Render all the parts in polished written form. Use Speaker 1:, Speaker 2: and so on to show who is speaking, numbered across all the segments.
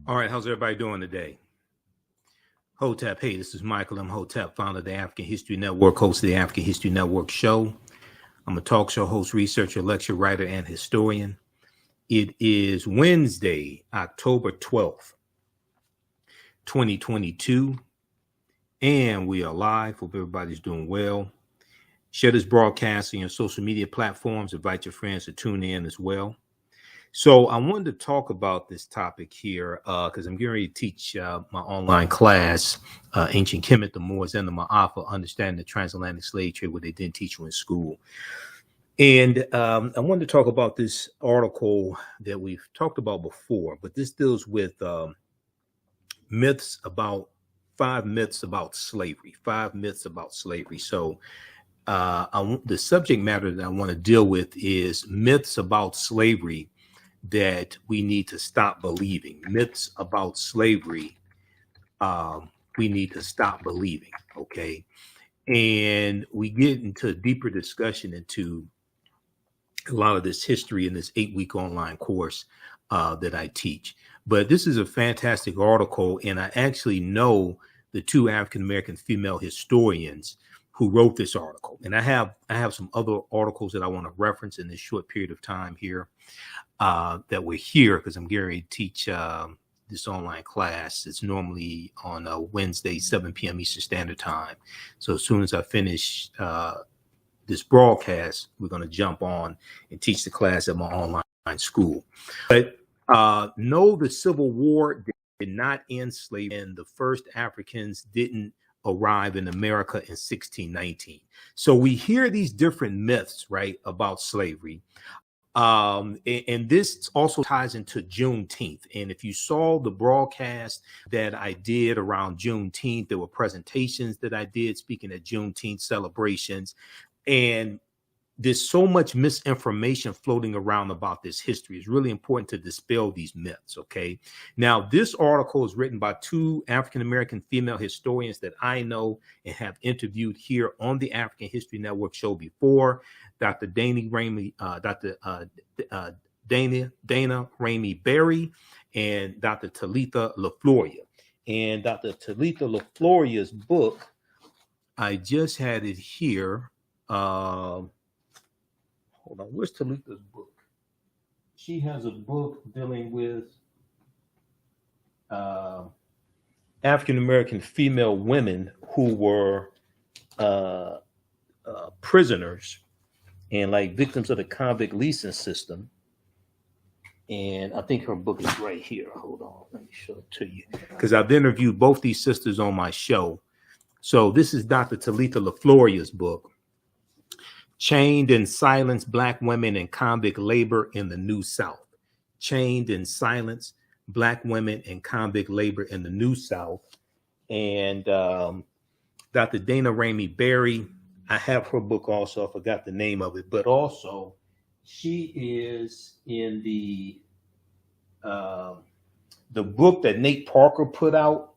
Speaker 1: All right, how's everybody doing today? Hotep, hey, this is Michael Imhotep, founder of the African History Network, host of the African History Network show. I'm a talk show host, researcher, lecturer, writer, and historian. It is Wednesday, October 12th, 2022, and we are live. Hope everybody's doing well. Share this broadcast on your social media platforms. Invite your friends to tune in as well. So I wanted to talk about this topic here because I'm getting ready to teach my online class, Ancient Kemet, the Moors, and the Ma'afa, Understanding the Transatlantic Slave Trade, what they didn't teach you in school. And I wanted to talk about this article that we've talked about before, but this deals with five myths about slavery. So the subject matter that I want to deal with is myths about slavery that we need to stop believing. Myths about slavery we need to stop believing, okay? And we get into a deeper discussion into a lot of this history in this 8-week online course that I teach. But this is a fantastic article, and I actually know the two African-American female historians who wrote this article. And I have some other articles that I want to reference in this short period of time here that we're here because I'm getting ready to teach this online class. It's normally on Wednesday, 7 p.m. Eastern Standard Time. So as soon as I finish this broadcast, we're going to jump on and teach the class at my online school. But no, the Civil War did not end slavery, and the first Africans didn't arrive in America in 1619. So we hear these different myths, right, about slavery. And this also ties into Juneteenth. And if you saw the broadcast that I did around Juneteenth, there were presentations that I did speaking at Juneteenth celebrations. And there's so much misinformation floating around about this history. It's really important to dispel these myths, okay? Now, this article is written by two African-American female historians that I know and have interviewed here on the African History Network show before, Dr. Dana Ramey Berry and Dr. Talitha LaFloria. And Dr. Talitha LaFloria's book, I just had it here. Hold on, where's Talitha's book? She has a book dealing with African-American female women who were prisoners and like victims of the convict leasing system. And I think her book is right here. Hold on, let me show it to you. Because I've interviewed both these sisters on my show. So this is Dr. Talitha LaFloria's book, Chained in Silence, Black Women and Convict Labor in the New South. Chained in Silence, Black Women and Convict Labor in the New South. And Dr. Dana Ramey Berry, I have her book also. I forgot the name of it, but also she is in the book that Nate Parker put out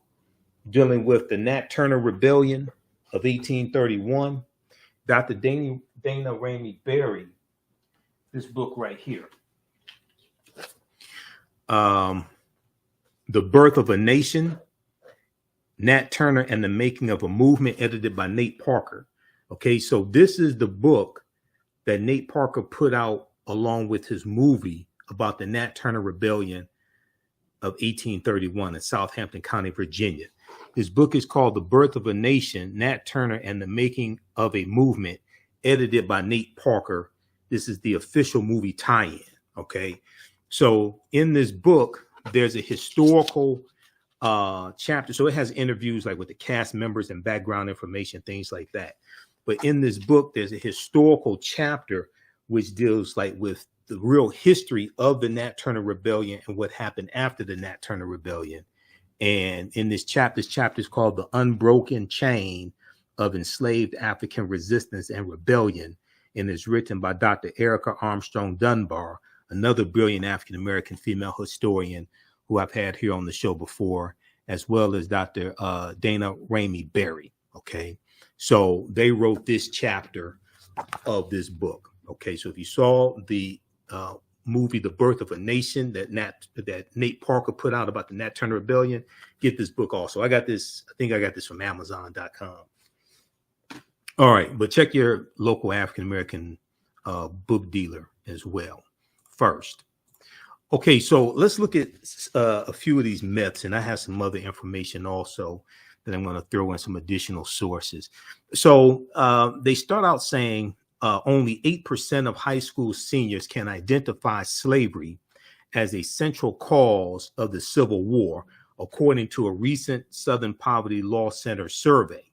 Speaker 1: dealing with the Nat Turner Rebellion of 1831. Dr. Dana Ramey Berry, this book right here, The Birth of a Nation, Nat Turner and the Making of a Movement, edited by Nate Parker. Okay, so this is the book that Nate Parker put out along with his movie about the Nat Turner Rebellion of 1831 in Southampton County, Virginia. His book is called The Birth of a Nation, Nat Turner and the Making of a Movement, edited by Nate Parker. This is the official movie tie-in, okay? So in this book, there's a historical chapter. So it has interviews like with the cast members and background information, things like that. But in this book, there's a historical chapter which deals like with the real history of the Nat Turner Rebellion and what happened after the Nat Turner Rebellion. And in this chapter is called The Unbroken Chain of Enslaved African Resistance and Rebellion, and is written by Dr. Erica Armstrong Dunbar, another brilliant African-American female historian who I've had here on the show before, as well as Dr. Dana Ramey Berry, okay? So they wrote this chapter of this book, okay? So if you saw the movie The Birth of a Nation that Nate Parker put out about the Nat Turner Rebellion. Get this book also. I think I got this from Amazon.com. All right, but check your local African American book dealer as well first. Okay, so let's look at a few of these myths, and I have some other information also that I'm going to throw in some additional sources. So they start out saying only 8% of high school seniors can identify slavery as a central cause of the Civil War, according to a recent Southern Poverty Law Center survey.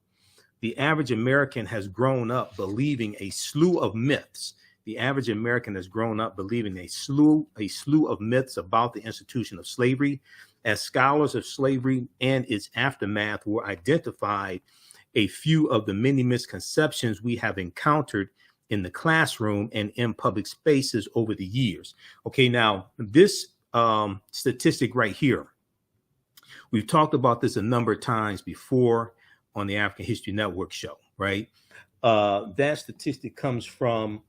Speaker 1: The average American has grown up believing a slew of myths. The average American has grown up believing a slew of myths about the institution of slavery. As scholars of slavery and its aftermath were identified, a few of the many misconceptions we have encountered in the classroom and in public spaces over the years. Okay, now this statistic right here, we've talked about this a number of times before on the African History Network show, right? That statistic comes from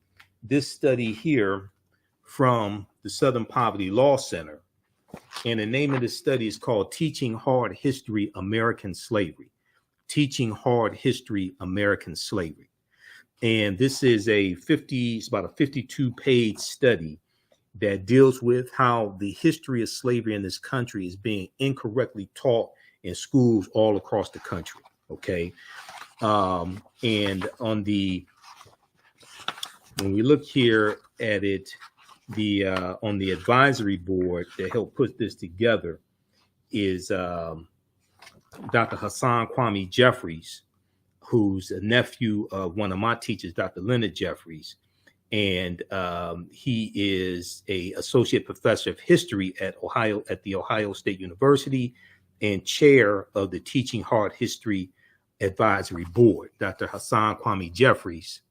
Speaker 1: this study here from the Southern Poverty Law Center. And the name of this study is called Teaching Hard History, American Slavery. Teaching Hard History, American Slavery. And this is it's about a 52-page study that deals with how the history of slavery in this country is being incorrectly taught in schools all across the country. Okay. And when we look here at it, on the advisory board that helped put this together is Dr. Hassan Kwame Jeffries, who's a nephew of one of my teachers, Dr. Leonard Jeffries. And he is an associate professor of history at the Ohio State University and chair of the Teaching Hard History Advisory Board, Dr. Hassan Kwame Jeffries.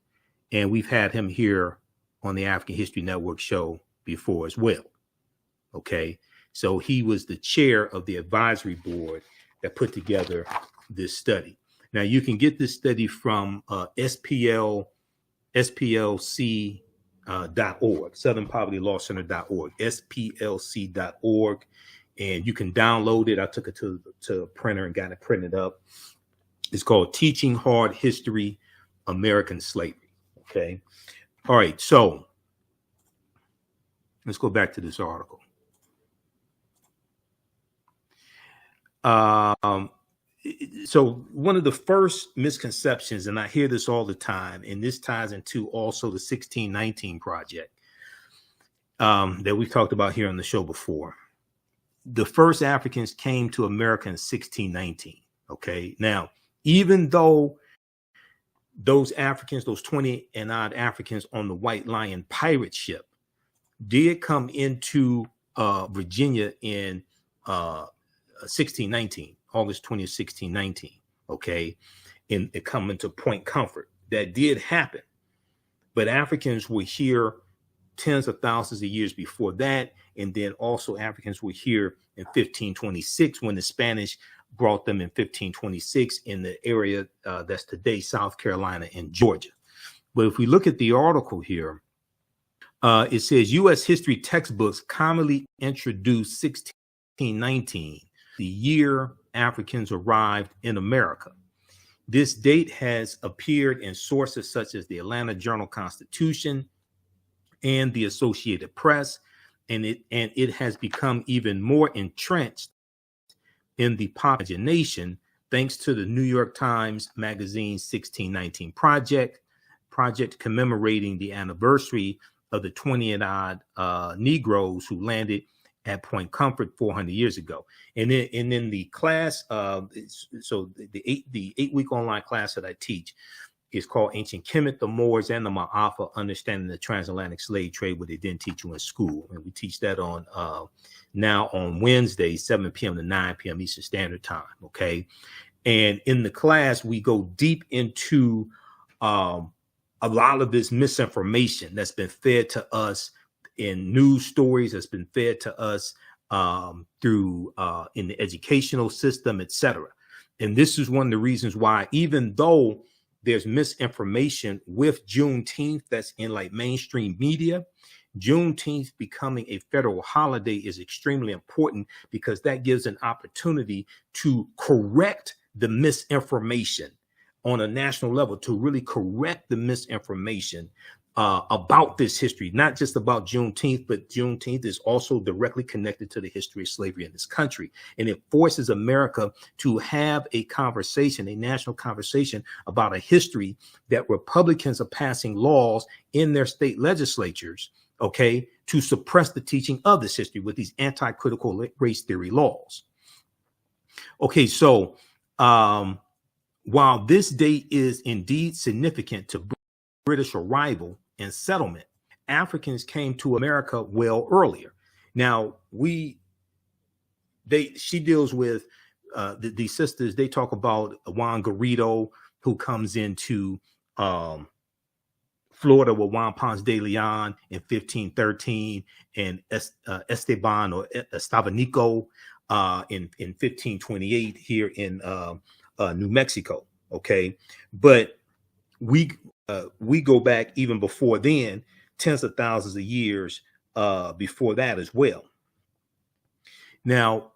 Speaker 1: And we've had him here on the African History Network show before as well. Okay, so he was the chair of the advisory board that put together this study. Now you can get this study from SPLC.org, SouthernPovertyLawCenter.org, SPLC.org, and you can download it. I took it to a printer and got it printed up. It's called Teaching Hard History, American Slavery. Okay. All right. So let's go back to this article. So one of the first misconceptions, and I hear this all the time, and this ties into also the 1619 project that we talked about here on the show before. The first Africans came to America in 1619. Okay. Now, even though those Africans, those 20 and odd Africans on the White Lion pirate ship did come into Virginia in 1619, August 20th, 1619. Okay. And it come into Point Comfort. That did happen. But Africans were here tens of thousands of years before that. And then also Africans were here in 1526 when the Spanish brought them in 1526 in the area that's today South Carolina and Georgia. But if we look at the article here, it says U.S. history textbooks commonly introduce 1619, the year Africans arrived in America. This date has appeared in sources such as the Atlanta Journal-Constitution and the Associated Press, and it has become even more entrenched in the popular imagination thanks to the New York Times Magazine's 1619 project commemorating the anniversary of the 20 and odd Negroes who landed at Point Comfort 400 years ago. And then the class, so the 8-week online class that I teach is called Ancient Kemet, the Moors, and the Ma'afa, Understanding the Transatlantic Slave Trade, what they didn't teach you in school. And we teach that on now on Wednesday, 7 p.m. to 9 p.m. Eastern Standard Time. Okay. And in the class, we go deep into a lot of this misinformation that's been fed to us in news stories, that's been fed to us through in the educational system, etc. And this is one of the reasons why, even though there's misinformation with Juneteenth that's in like mainstream media, Juneteenth becoming a federal holiday is extremely important because that gives an opportunity to correct the misinformation on a national level, to really correct the misinformation about this history, not just about Juneteenth, but Juneteenth is also directly connected to the history of slavery in this country. And it forces America to have a conversation, a national conversation about a history that Republicans are passing laws in their state legislatures, okay, to suppress the teaching of this history with these anti-critical race theory laws. Okay, so while this date is indeed significant to British arrival and settlement, Africans came to America well earlier. Now, she deals with these sisters. They talk about Juan Garrido, who comes into Florida with Juan Ponce de Leon in 1513, and Esteban or Estevanico in 1528 here in New Mexico. Okay, but we go back even before then, tens of thousands of years before that as well. Now,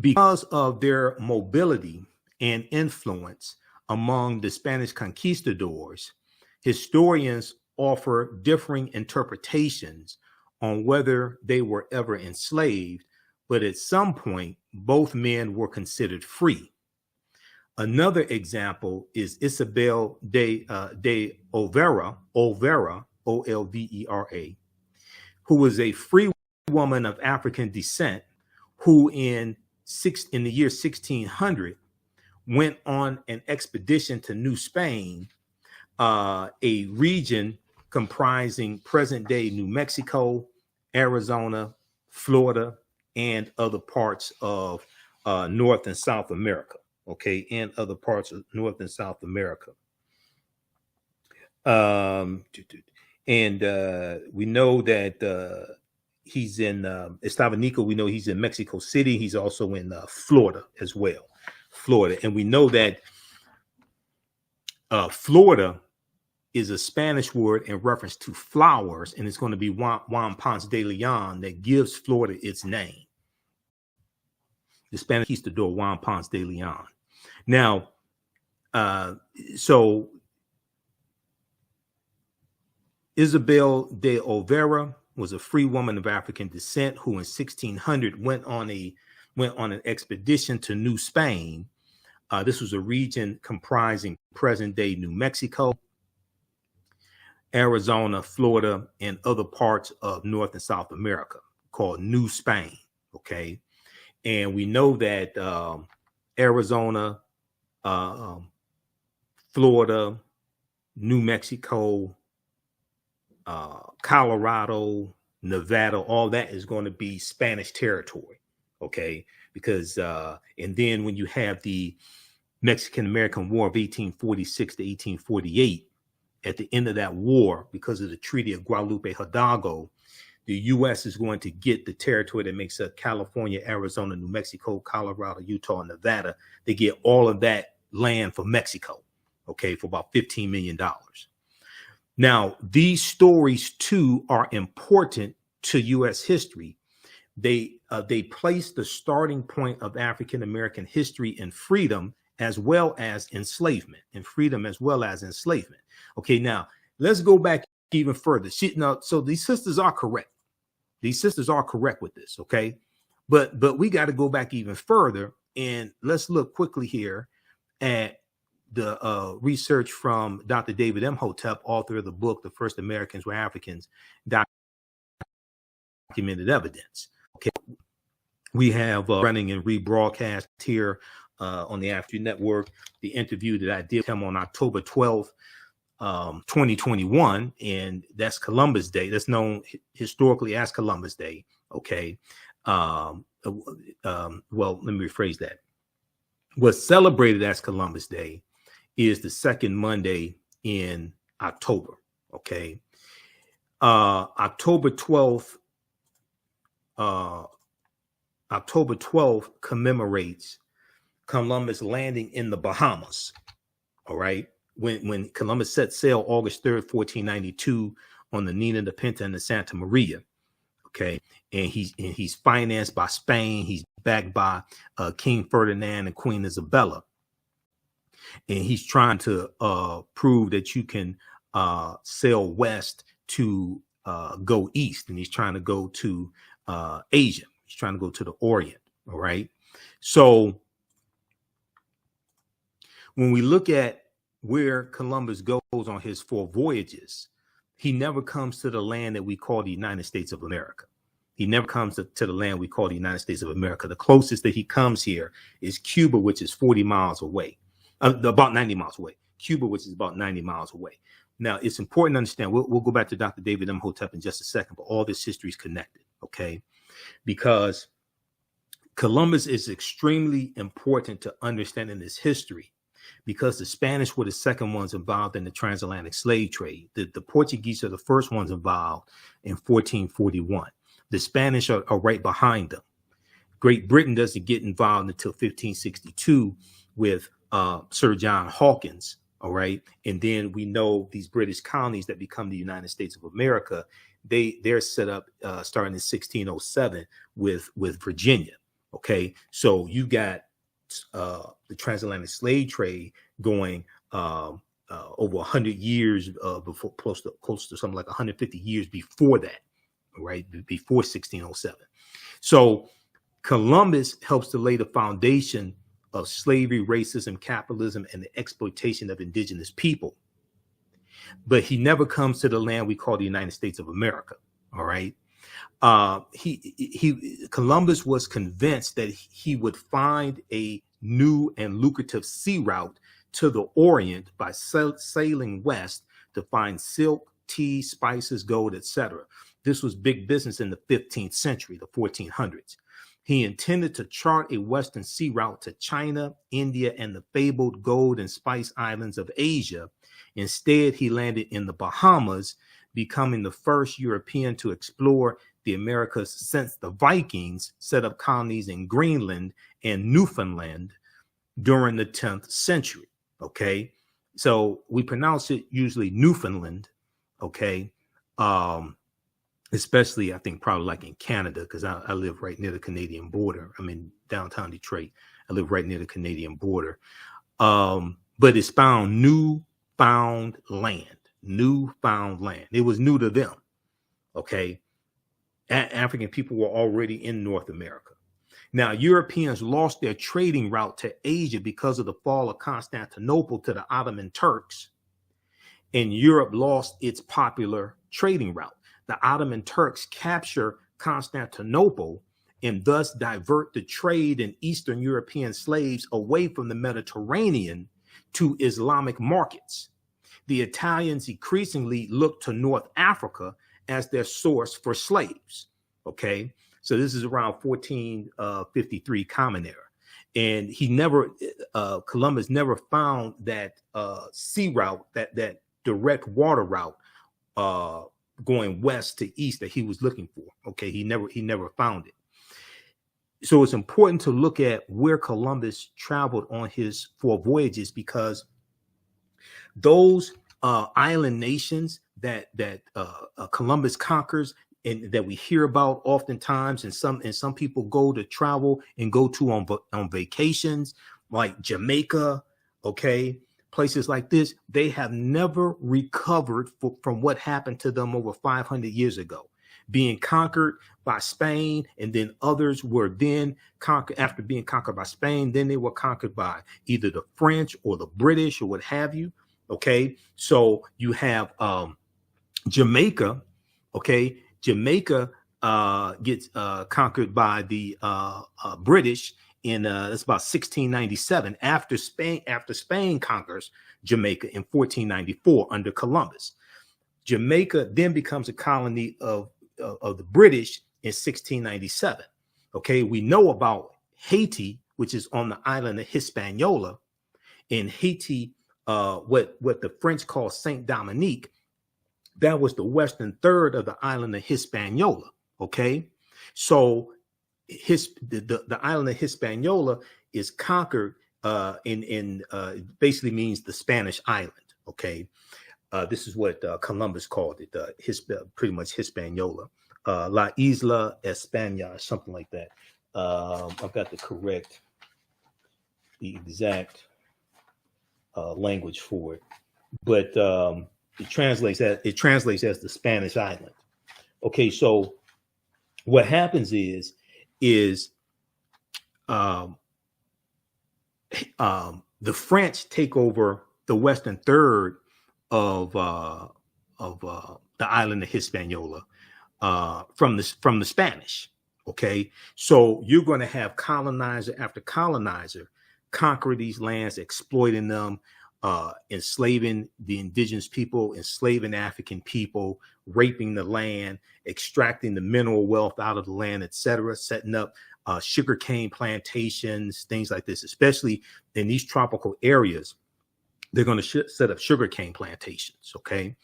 Speaker 1: because of their mobility and influence among the Spanish conquistadors, historians offer differing interpretations on whether they were ever enslaved, but at some point, both men were considered free. Another example is Isabel de Olvera, Olvera, who was a free woman of African descent, who in the year 1600 went on an expedition to New Spain, a region comprising present-day New Mexico, Arizona, Florida, and other parts of North and South America. Okay, and other parts of North and South America. And we know that he's in Estevanico. We know he's in Mexico City. He's also in Florida as well. Florida. And we know that Florida is a Spanish word in reference to flowers, and it's going to be Juan Ponce de Leon that gives Florida its name. The Spanish conquistador Juan Ponce de Leon. Now, so Isabel de Olvera was a free woman of African descent who in 1600 went on an expedition to New Spain. This was a region comprising present-day New Mexico, Arizona, Florida, and other parts of North and South America, called New Spain. Okay, and we know that Arizona, Florida, New Mexico, Colorado, Nevada, all that is going to be Spanish territory. Okay, because and then when you have the Mexican-American War of 1846 to 1848, at the end of that war, because of the Treaty of Guadalupe Hidalgo, the U.S. is going to get the territory that makes up California, Arizona, New Mexico, Colorado, Utah, and Nevada. They get all of that land for Mexico, okay, for about $15 million. Now, these stories, too, are important to U.S. history. They place the starting point of African-American history in freedom as well as enslavement, Okay, now, let's go back even further. So these sisters are correct. These sisters are correct with this, okay? But we got to go back even further, and let's look quickly here at the research from Dr. David Imhotep, author of the book, The First Americans Were Africans, Documented Evidence. Okay, we have running and rebroadcast here on the After Network, the interview that I did with him on October 12th, 2021, and that's Columbus Day. That's known historically as Columbus Day. Okay. Well, let me rephrase that. What's celebrated as Columbus Day is the second Monday in October. Okay. October 12th commemorates Columbus landing in the Bahamas. All right. When Columbus set sail August 3rd, 1492, on the Nina, the Pinta, and the Santa Maria. Okay, and he's financed by Spain. He's backed by King Ferdinand and Queen Isabella, and he's trying to prove that you can sail west to go east, and he's trying to go to Asia. He's trying to go to the Orient. All right, so when we look at where Columbus goes on his 4 voyages, he never comes to the land that we call the United States of America. He never comes to the land we call the United States of America. The closest that he comes here is Cuba, which is 40 miles away, about 90 miles away. Cuba, which is about 90 miles away. Now, it's important to understand, we'll go back to Dr. David Imhotep in just a second, but all this history is connected, okay? Because Columbus is extremely important to understanding this history, because the Spanish were the second ones involved in the transatlantic slave trade. The Portuguese are the first ones involved in 1441. The Spanish are right behind them. Great Britain doesn't get involved until 1562 with Sir John Hawkins, all right? And then we know these British colonies that become the United States of America, they're set up starting in 1607 with Virginia, okay? So you got the transatlantic slave trade going over 100 years before, close to something like 150 years before that, right? Before 1607. So Columbus helps to lay the foundation of slavery, racism, capitalism, and the exploitation of indigenous people. But he never comes to the land we call the United States of America, all right? Columbus was convinced that he would find a new and lucrative sea route to the Orient by sailing west to find silk, tea, spices, gold, etc. This was big business in the 15th century, the 1400s. He intended to chart a western sea route to China, India, and the fabled gold and spice islands of Asia. Instead, he landed in the Bahamas, becoming the first European to explore the Americas since the Vikings set up colonies in Greenland and Newfoundland during the 10th century. Okay, so we pronounce it usually Newfoundland. Okay, especially I think probably like in Canada, because I live right near the Canadian border. I'm in downtown Detroit. I live right near the Canadian border. But it's newfound land. It was new to them. Okay. African people were already in North America. Now, Europeans lost their trading route to Asia because of the fall of Constantinople to the Ottoman Turks, and Europe lost its popular trading route. The Ottoman Turks capture Constantinople and thus divert the trade in Eastern European slaves away from the Mediterranean to Islamic markets. The Italians increasingly look to North Africa as their source for slaves. Okay, so this is around 1453 Common Era, and Columbus never found that sea route, that direct water route going west to east that he was looking for. Okay, he never found it. So it's important to look at where Columbus traveled on his 4 voyages, because those island nations that Columbus conquers and that we hear about oftentimes, and some people go to travel and go to on vacations, like Jamaica, okay, places like this, they have never recovered from what happened to them over 500 years ago, being conquered by Spain, and then others were then conquered. After being conquered by Spain, then they were conquered by either the French or the British or what have you. Okay, so you have Jamaica. Okay, Jamaica gets conquered by the British in that's about 1697, after Spain conquers Jamaica in 1494 under Columbus. Jamaica then becomes a colony of the British in 1697. Okay, we know about Haiti, which is on the island of Hispaniola. In Haiti, what the French call Saint Dominique, that was the western third of the island of Hispaniola. Okay, so the island of Hispaniola is conquered in basically means the Spanish island. Okay, This is what Columbus called it, pretty much Hispaniola. La Isla España, something like that. I've got the exact language for it, but it translates as the Spanish island. Okay, so what happens is the French take over the western third of the island of Hispaniola from the Spanish. Okay, so you're going to have colonizer after colonizer conquer these lands, exploiting them, enslaving the indigenous people, enslaving African people, raping the land, extracting the mineral wealth out of the land, etc., setting up sugarcane plantations, things like this, especially in these tropical areas. They're going to set up sugarcane plantations. Okay,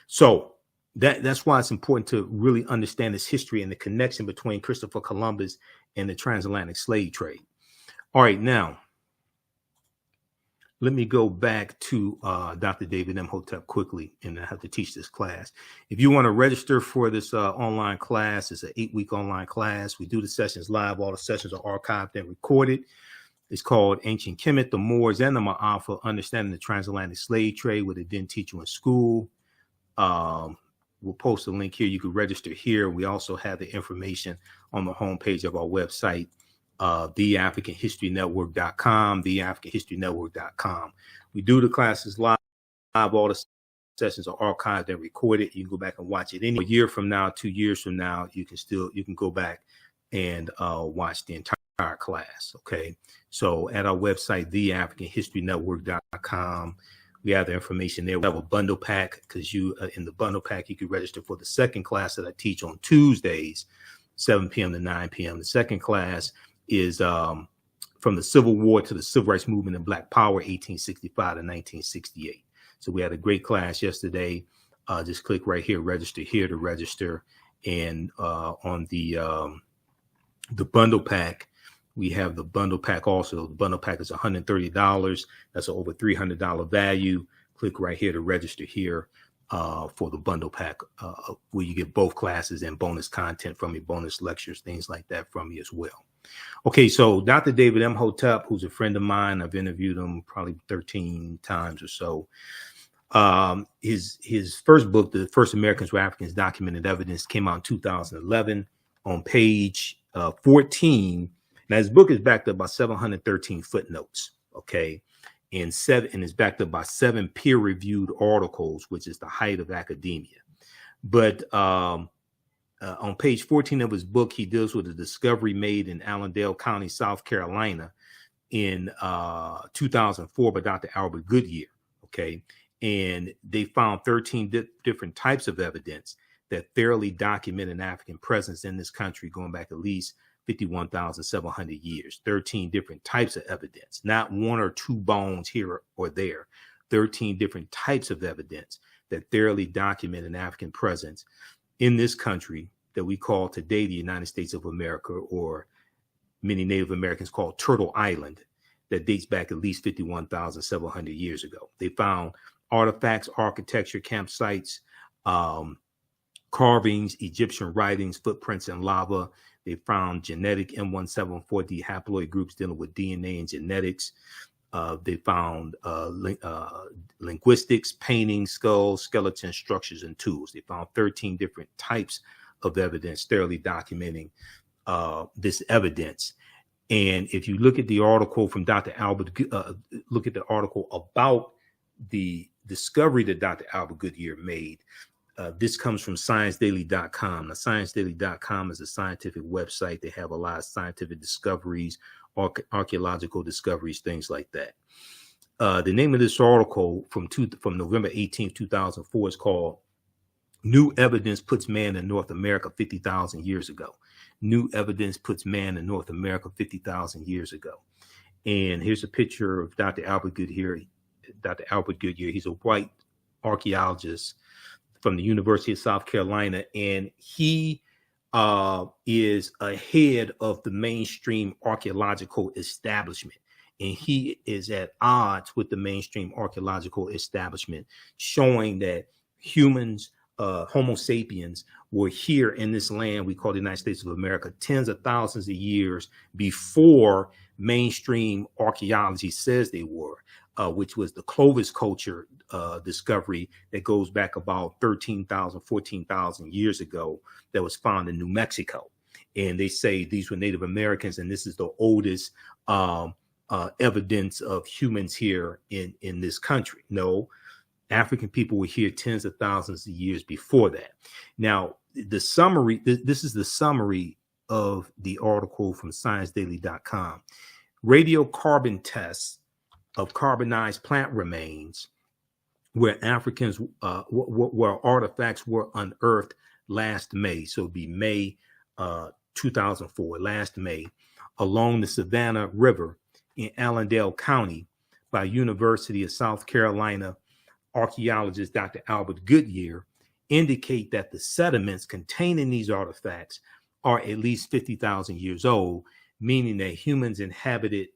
Speaker 1: so that's why it's important to really understand this history and the connection between Christopher Columbus and the transatlantic slave trade. All right, now let me go back to Dr. David Imhotep quickly, and I have to teach this class. If you want to register for this online class, it's an 8-week online class. We do the sessions live. All the sessions are archived and recorded. It's called Ancient Kemet, the Moors, and the Ma'afa, Understanding the Transatlantic Slave Trade, what they didn't teach you in school. We'll post a link here. You can register here. We also have the information on the homepage of our website, TheAfricanHistoryNetwork.com, TheAfricanHistoryNetwork.com. We do the classes live. All the sessions are archived and recorded. You can go back and watch it. A year from now, 2 years from now, you can go back and watch the entire class. Okay, so at our website, TheAfricanHistoryNetwork.com, we have the information there. We have a bundle pack because in the bundle pack you can register for the second class that I teach on Tuesdays, 7 p.m. to 9 p.m. The second class is from the Civil War to the Civil Rights Movement and Black Power, 1865 to 1968. So we had a great class yesterday. Just click right here, register here to register, and on the bundle pack. We have the bundle pack also. The bundle pack is $130. That's an over $300 value. Click right here to register here for the bundle pack, where you get both classes and bonus content from me, bonus lectures, things like that from me as well. Okay, so Dr. David Imhotep, who's a friend of mine, I've interviewed him probably 13 times or so. His first book, The First Americans Were Africans, Documented Evidence, came out in 2011 on page 14. Now, his book is backed up by 713 footnotes, okay, and is backed up by 7 peer-reviewed articles, which is the height of academia. But on page 14 of his book, he deals with a discovery made in Allendale County, South Carolina, in 2004 by Dr. Albert Goodyear, okay, and they found 13 different types of evidence that thoroughly document an African presence in this country going back at least 51,700 years. 13 different types of evidence, not 1 or 2 bones here or there. 13 different types of evidence that thoroughly document an African presence in this country that we call today the United States of America, or many Native Americans call Turtle Island, that dates back at least 51,700 years ago. They found artifacts, architecture, campsites, carvings, Egyptian writings, footprints in lava. They found genetic M174D haploid groups dealing with DNA and genetics. They found linguistics, paintings, skulls, skeletons, structures, and tools. They found 13 different types of evidence thoroughly documenting this evidence. And if you look at the article from Dr. Albert, look at the article about the discovery that Dr. Albert Goodyear made. This comes from ScienceDaily.com. Now, ScienceDaily.com is a scientific website. They have a lot of scientific discoveries, archaeological discoveries, things like that. The name of this article from November 18, 2004 is called New Evidence Puts Man in North America 50,000 Years Ago. New Evidence Puts Man in North America 50,000 years ago. And here's a picture of Dr. Albert Goodyear. Dr. Albert Goodyear, he's a white archaeologist from the University of South Carolina, and he is ahead of the mainstream archaeological establishment and he is at odds with the mainstream archaeological establishment, showing that humans, Homo sapiens, were here in this land we call the United States of America tens of thousands of years before mainstream archaeology says they were, which was the Clovis culture discovery that goes back about 13,000, 14,000 years ago that was found in New Mexico. And they say these were Native Americans, and this is the oldest evidence of humans here in this country. No, African people were here tens of thousands of years before that. Now, the summary, this is the summary of the article from ScienceDaily.com. Radiocarbon tests of carbonized plant remains where Africans, where artifacts were unearthed last May. So it'd be May 2004, last May, along the Savannah River in Allendale County by University of South Carolina archaeologist Dr. Albert Goodyear, indicate that the sediments containing these artifacts are at least 50,000 years old, meaning that humans inhabited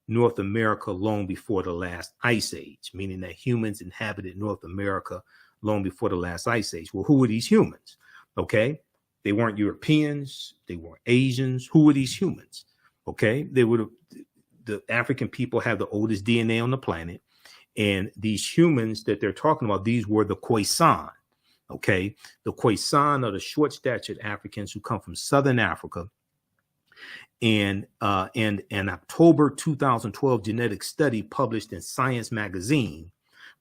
Speaker 1: North America long before the last ice age, meaning that humans inhabited North America long before the last ice age. Well, who were these humans? Okay, they weren't Europeans, they weren't Asians. Who were these humans? Okay, they were the African people have the oldest DNA on the planet. And these humans that they're talking about, these were the Khoisan. Okay, the Khoisan are the short-statured Africans who come from Southern Africa. And an October 2012 genetic study published in Science magazine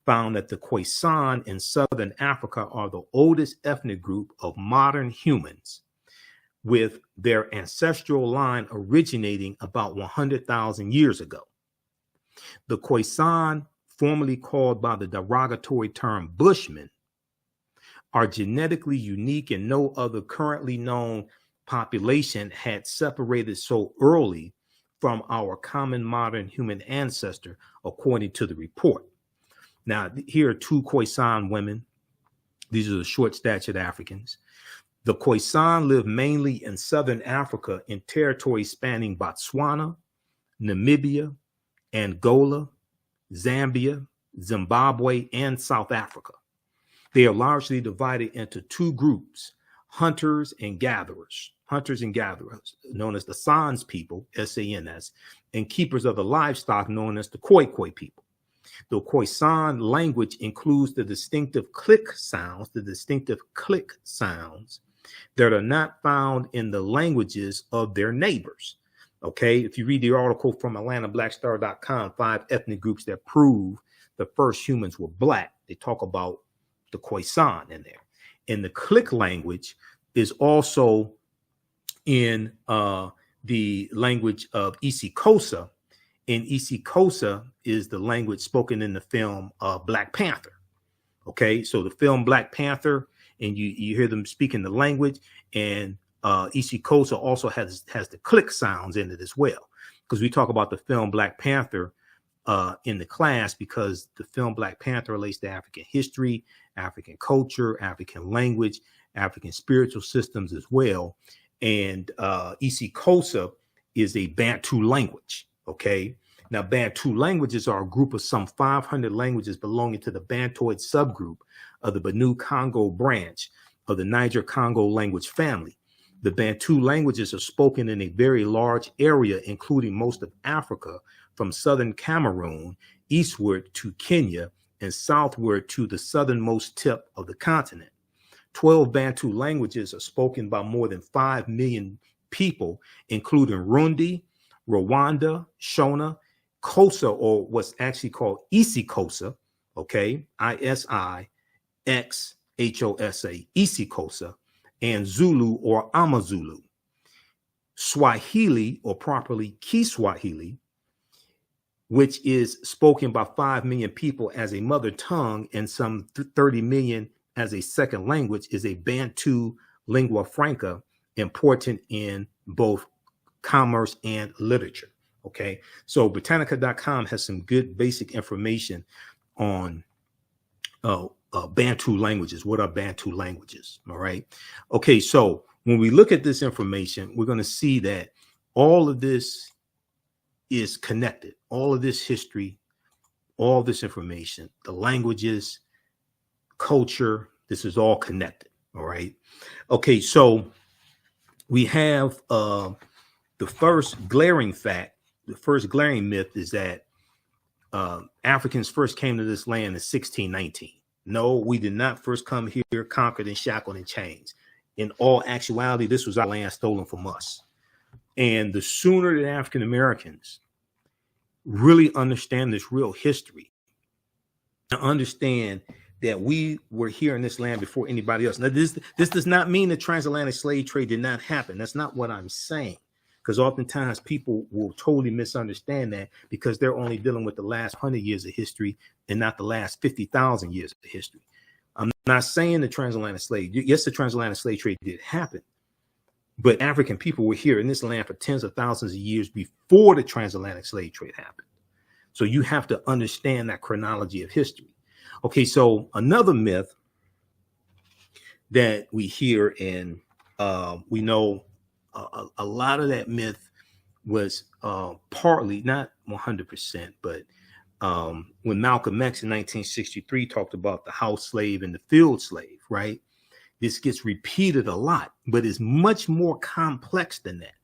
Speaker 1: found that the Khoisan in Southern Africa are the oldest ethnic group of modern humans, with their ancestral line originating about 100,000 years ago. The Khoisan, formerly called by the derogatory term Bushmen, are genetically unique, and no other currently known population had separated so early from our common modern human ancestor, according to the report. Now, here are two Khoisan women. These are the short-statured Africans. The Khoisan live mainly in Southern Africa in territories spanning Botswana, Namibia, Angola, Zambia, Zimbabwe, and South Africa. They are largely divided into two groups, hunters and gatherers, known as the Sans people, S-A-N-S, and keepers of the livestock, known as the Khoi people. The Khoisan language includes the distinctive click sounds, that are not found in the languages of their neighbors. Okay, if you read the article from AtlantaBlackStar.com, 5 ethnic groups that prove the first humans were Black, they talk about the Khoisan in there. And the click language is also in the language of isiXhosa, and isiXhosa is the language spoken in the film Black Panther. Okay, so the film Black Panther, and you hear them speaking the language, and isiXhosa also has the click sounds in it as well, because we talk about the film Black Panther in the class, because the film Black Panther relates to African history, African culture, African language, African spiritual systems as well. And isiXhosa is a Bantu language. Okay, now Bantu languages are a group of some 500 languages belonging to the Bantoid subgroup of the Benue Congo branch of the Niger-Congo language family. The Bantu languages are spoken in a very large area, including most of Africa, from southern Cameroon eastward to Kenya and southward to the southernmost tip of the continent. 12 Bantu languages are spoken by more than 5 million people, including Rundi, Rwanda, Shona, Xhosa, or what's actually called isiXhosa, okay, isiXhosa, isiXhosa, and Zulu or Amazulu. Swahili, or properly Kiswahili, which is spoken by 5 million people as a mother tongue and some 30 million as a second language, is a Bantu lingua franca, important in both commerce and literature. Okay, so Britannica.com has some good basic information on Bantu languages. What are Bantu languages? All right. Okay, so when we look at this information, we're going to see that all of this is connected. All of this history, all this information, the languages, culture, this is all connected. All right. Okay, so we have the first glaring fact, the first glaring myth is that Africans first came to this land in 1619. No, we did not first come here conquered and shackled in chains. In all actuality, this was our land stolen from us. And the sooner that African Americans really understand this real history, to understand that we were here in this land before anybody else. Now, this does not mean the transatlantic slave trade did not happen. That's not what I'm saying. Because oftentimes people will totally misunderstand that because they're only dealing with the last 100 years of history and not the last 50,000 years of history. I'm not saying the transatlantic slave, yes, the transatlantic slave trade did happen, but African people were here in this land for tens of thousands of years before the transatlantic slave trade happened. So you have to understand that chronology of history. Okay, so another myth that we hear and we know a lot of that myth was partly, not 100%, but when Malcolm X in 1963 talked about the house slave and the field slave, right? This gets repeated a lot, but it's much more complex than that.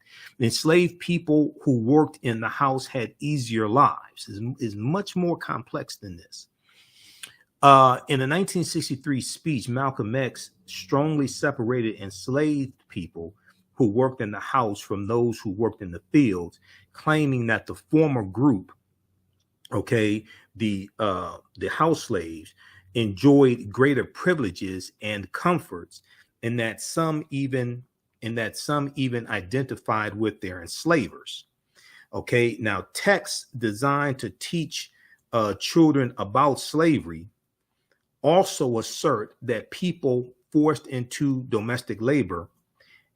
Speaker 1: Enslaved people who worked in the house had easier lives. Is much more complex than this. In a 1963 speech, Malcolm X strongly separated enslaved people who worked in the house from those who worked in the fields, claiming that the former group, okay, the house slaves, enjoyed greater privileges and comforts, and that some even identified with their enslavers. Okay, now texts designed to teach children about slavery also assert that people forced into domestic labor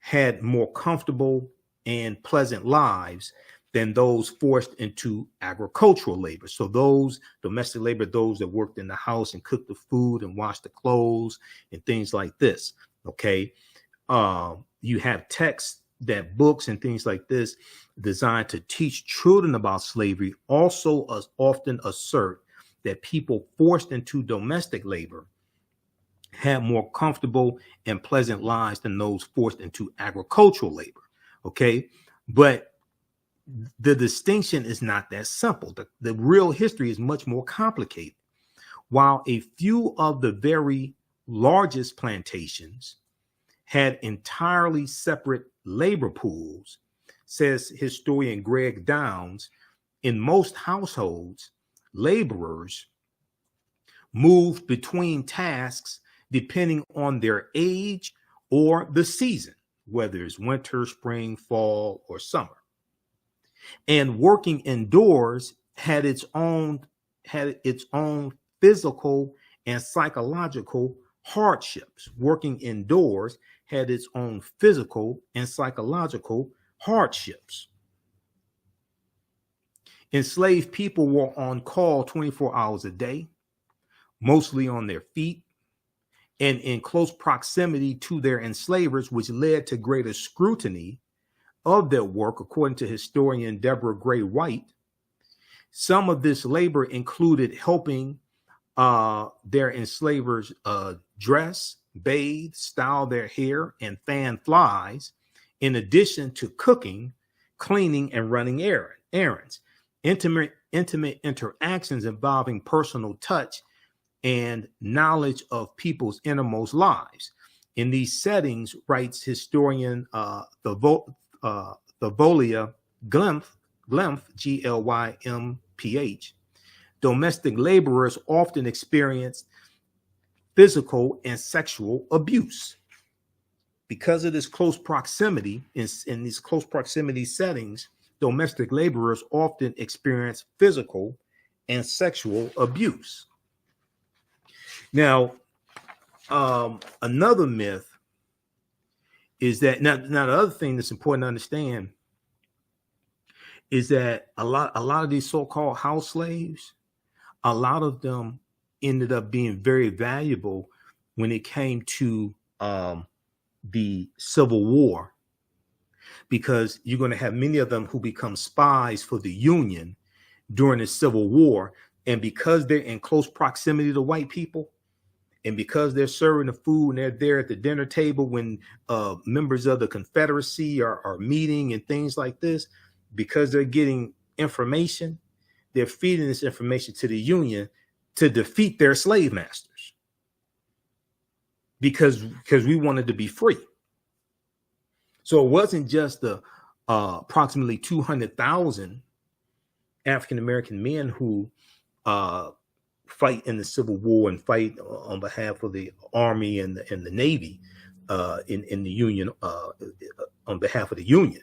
Speaker 1: had more comfortable and pleasant lives than those forced into agricultural labor. So those domestic labor, those that worked in the house and cooked the food and washed the clothes and things like this. Okay. You have texts, that books and things like this designed to teach children about slavery also often assert that people forced into domestic labor had more comfortable and pleasant lives than those forced into agricultural labor. Okay. But the distinction is not that simple. The real history is much more complicated. While a few of the very largest plantations had entirely separate labor pools, says historian Greg Downs, in most households, laborers moved between tasks depending on their age or the season, whether it's winter, spring, fall, or summer. And working indoors had its own physical and psychological hardships. Working indoors had its own physical and psychological hardships. Enslaved people were on call 24 hours a day, mostly on their feet, and in close proximity to their enslavers, which led to greater scrutiny of their work, according to historian Deborah Gray White. Some of this labor included helping their enslavers dress, bathe, style their hair, and fan flies, in addition to cooking, cleaning, and running errands. Intimate interactions involving personal touch and knowledge of people's innermost lives. In these settings, writes historian Thavolia Glymph, Glymph, domestic laborers often experienced physical and sexual abuse. Because of this close proximity, in these close proximity settings, domestic laborers often experience physical and sexual abuse. Now, another myth is that now the other thing that's important to understand is that a lot of these so-called house slaves, a lot of them ended up being very valuable when it came to the Civil War, because you're going to have many of them who become spies for the Union during the Civil War. And because they're in close proximity to white people, and because they're serving the food and they're there at the dinner table when members of the Confederacy are meeting and things like this, because they're getting information, they're feeding this information to the Union to defeat their slave masters, because we wanted to be free. So it wasn't just the approximately 200,000 African-American men who fight in the Civil War and fight on behalf of the Army and the Navy in the Union, on behalf of the Union.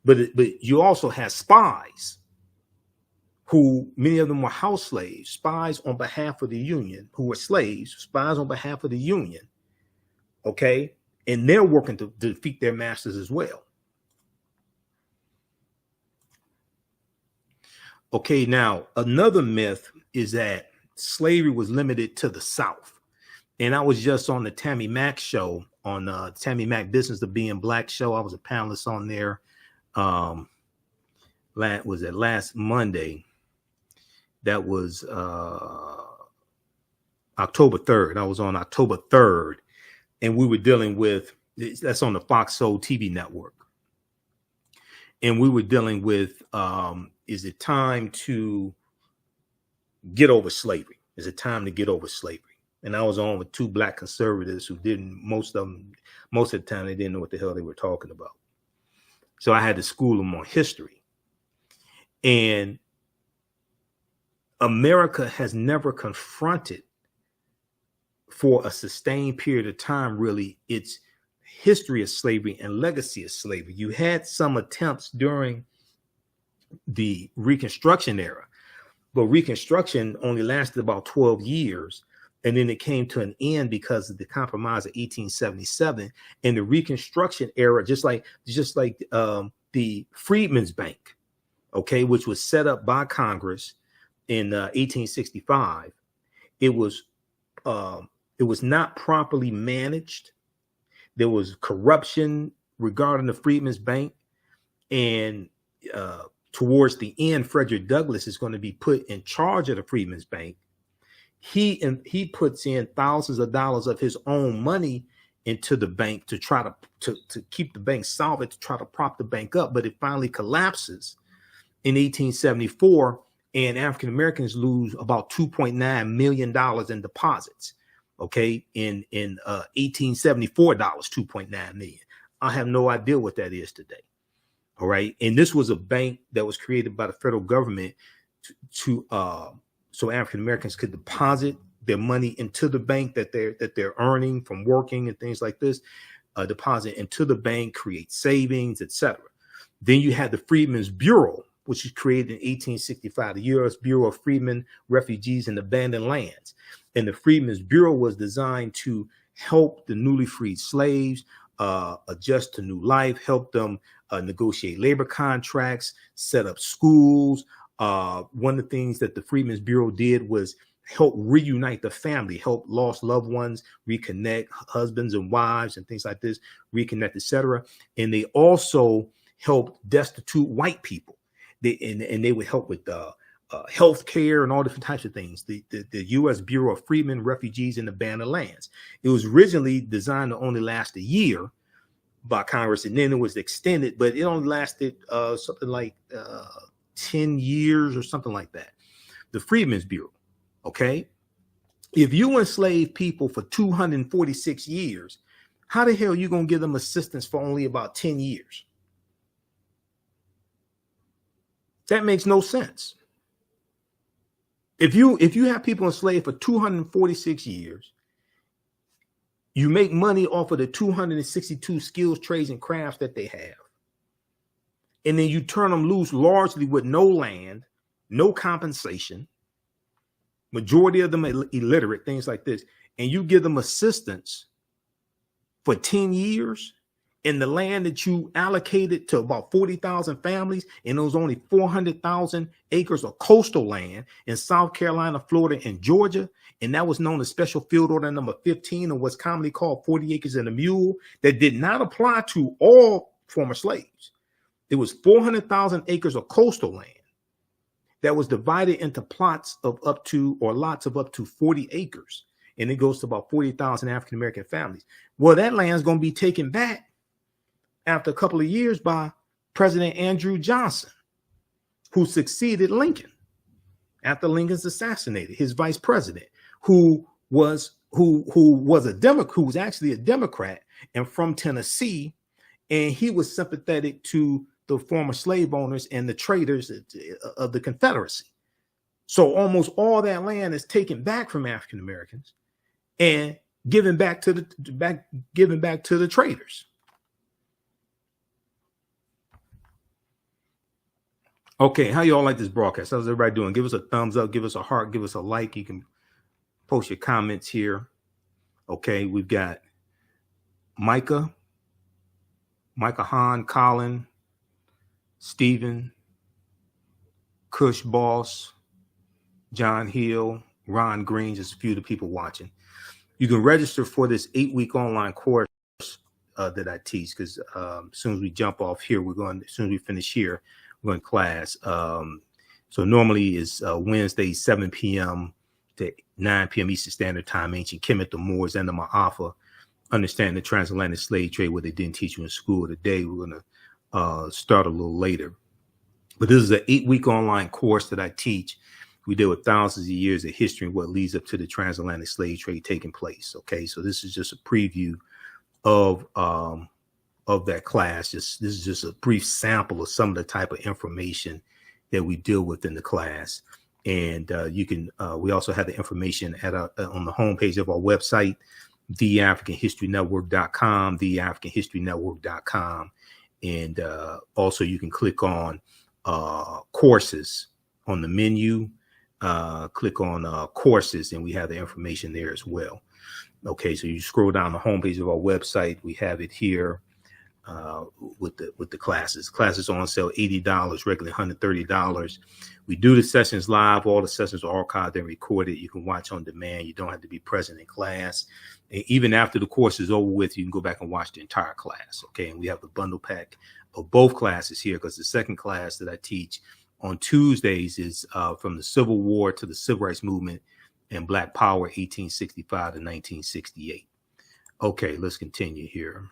Speaker 1: But you also had spies who, many of them were house slaves, spies on behalf of the Union, who were slaves, spies on behalf of the Union. Okay. And they're working to defeat their masters as well. Okay, now another myth is that slavery was limited to the South. And I was just on the Tammy Mack show, on Tammy Mack Business of Being Black show. I was a panelist on there. Was it last Monday? That was October 3rd. I was on October 3rd, and we were dealing with, that's on the Fox Soul TV network. And we were dealing with, is it time to get over slavery? Is it time to get over slavery? And I was on with two black conservatives who didn't, most of the time, they didn't know what the hell they were talking about. So I had to school them on history. And America has never confronted for a sustained period of time, really, its history of slavery and legacy of slavery. You had some attempts during the Reconstruction era, but Reconstruction only lasted about 12 years. And then it came to an end because of the Compromise of 1877. And the Reconstruction era, just like the Freedmen's Bank, okay, which was set up by Congress in 1865, it was not properly managed. There was corruption regarding the Freedmen's Bank, and towards the end, Frederick Douglass is going to be put in charge of the Freedmen's Bank. He puts in thousands of dollars of his own money into the bank to try to keep the bank solvent, to try to prop the bank up, but it finally collapses in 1874, and African Americans lose about $2.9 million in deposits. Okay, in 1874 dollars, 2.9 million. I have no idea what that is today. All right, and this was a bank that was created by the federal government so African Americans could deposit their money into the bank that they're earning from working and things like this, deposit into the bank, create savings, etc. Then you had the Freedmen's Bureau, which was created in 1865, the U.S. Bureau of Freedmen, Refugees, and Abandoned Lands. And the Freedmen's Bureau was designed to help the newly freed slaves adjust to new life, help them negotiate labor contracts, set up schools. One of the things that the Freedmen's Bureau did was help reunite the family, help lost loved ones reconnect, husbands and wives and things like this, reconnect, etc. And they also helped destitute white people. They would help with health care and all different types of things. The U.S. Bureau of Freedmen, Refugees, and Abandoned Lands. It was originally designed to only last a year by Congress, and then it was extended, but it only lasted something like 10 years or something like that. The Freedmen's Bureau, okay? If you enslave people for 246 years, how the hell are you going to give them assistance for only about 10 years? That makes no sense. If you have people enslaved for 246 years, you make money off of the 262 skills, trades, and crafts that they have, and then you turn them loose largely with no land, no compensation, majority of them illiterate, things like this, and you give them assistance for 10 years, in the land that you allocated to about 40,000 families, and there was only 400,000 acres of coastal land in South Carolina, Florida, and Georgia. And that was known as Special Field Order number 15, or what's commonly called 40 acres and a mule, that did not apply to all former slaves. It was 400,000 acres of coastal land that was divided into plots of up to, or lots of up to 40 acres. And it goes to about 40,000 African-American families. Well, that land is going to be taken back after a couple of years by President Andrew Johnson, who succeeded Lincoln after Lincoln's assassinated, his vice president, who was actually a Democrat and from Tennessee, and he was sympathetic to the former slave owners and the traders of the Confederacy. So almost all that land is taken back from African Americans and given back to the traders. Okay, how y'all like this broadcast? How's everybody doing? Give us a thumbs up, give us a heart, give us a like. You can post your comments here. Okay, we've got Micah Hahn, Colin, Stephen, Kush Boss, John Hill, Ron Green, just a few of the people watching. You can register for this 8-week online course that I teach, because as soon as we jump off here, as soon as we finish here, we're going to class. So normally it's Wednesday, 7 p.m. to 9 p.m. Eastern Standard Time, Ancient Kemet, the Moors, and the Ma'afa. Understand the transatlantic slave trade, what they didn't teach you in school. Today, we're going to start a little later. But this is an 8-week online course that I teach. We deal with thousands of years of history and what leads up to the transatlantic slave trade taking place. Okay, so this is just a preview of that class. This is just a brief sample of some of the type of information that we deal with in the class. And you can. We also have the information on the homepage of our website, TheAfricanHistoryNetwork.com, TheAfricanHistoryNetwork.com, and also you can click on courses on the menu. Click on courses, and we have the information there as well. Okay, so you scroll down the homepage of our website. We have it here with the classes. Classes on sale $80, regularly $130. We do the sessions live. All the sessions are archived and recorded. You can watch on demand. You don't have to be present in class. And even after the course is over with, you can go back and watch the entire class. Okay, and we have the bundle pack of both classes here, because the second class that I teach on Tuesdays is from the Civil War to the Civil Rights Movement and Black Power, 1865 to 1968. Okay, let's continue here.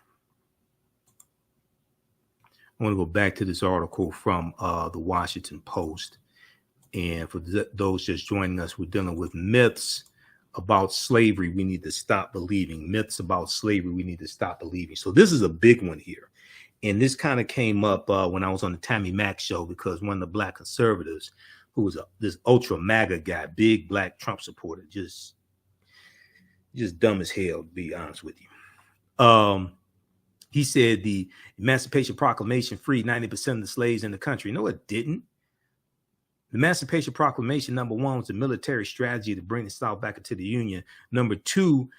Speaker 1: I want to go back to this article from the Washington Post. And for those just joining us, we're dealing with myths about slavery we need to stop believing. Myths about slavery we need to stop believing. So this is a big one here. And this kind of came up when I was on the Tammy Mack show, because one of the black conservatives, who was this ultra MAGA guy, big black Trump supporter, just dumb as hell, to be honest with you. He said the Emancipation Proclamation freed 90% of the slaves in the country. No, it didn't. The Emancipation Proclamation, number one, was a military strategy to bring the South back into the Union. Number two,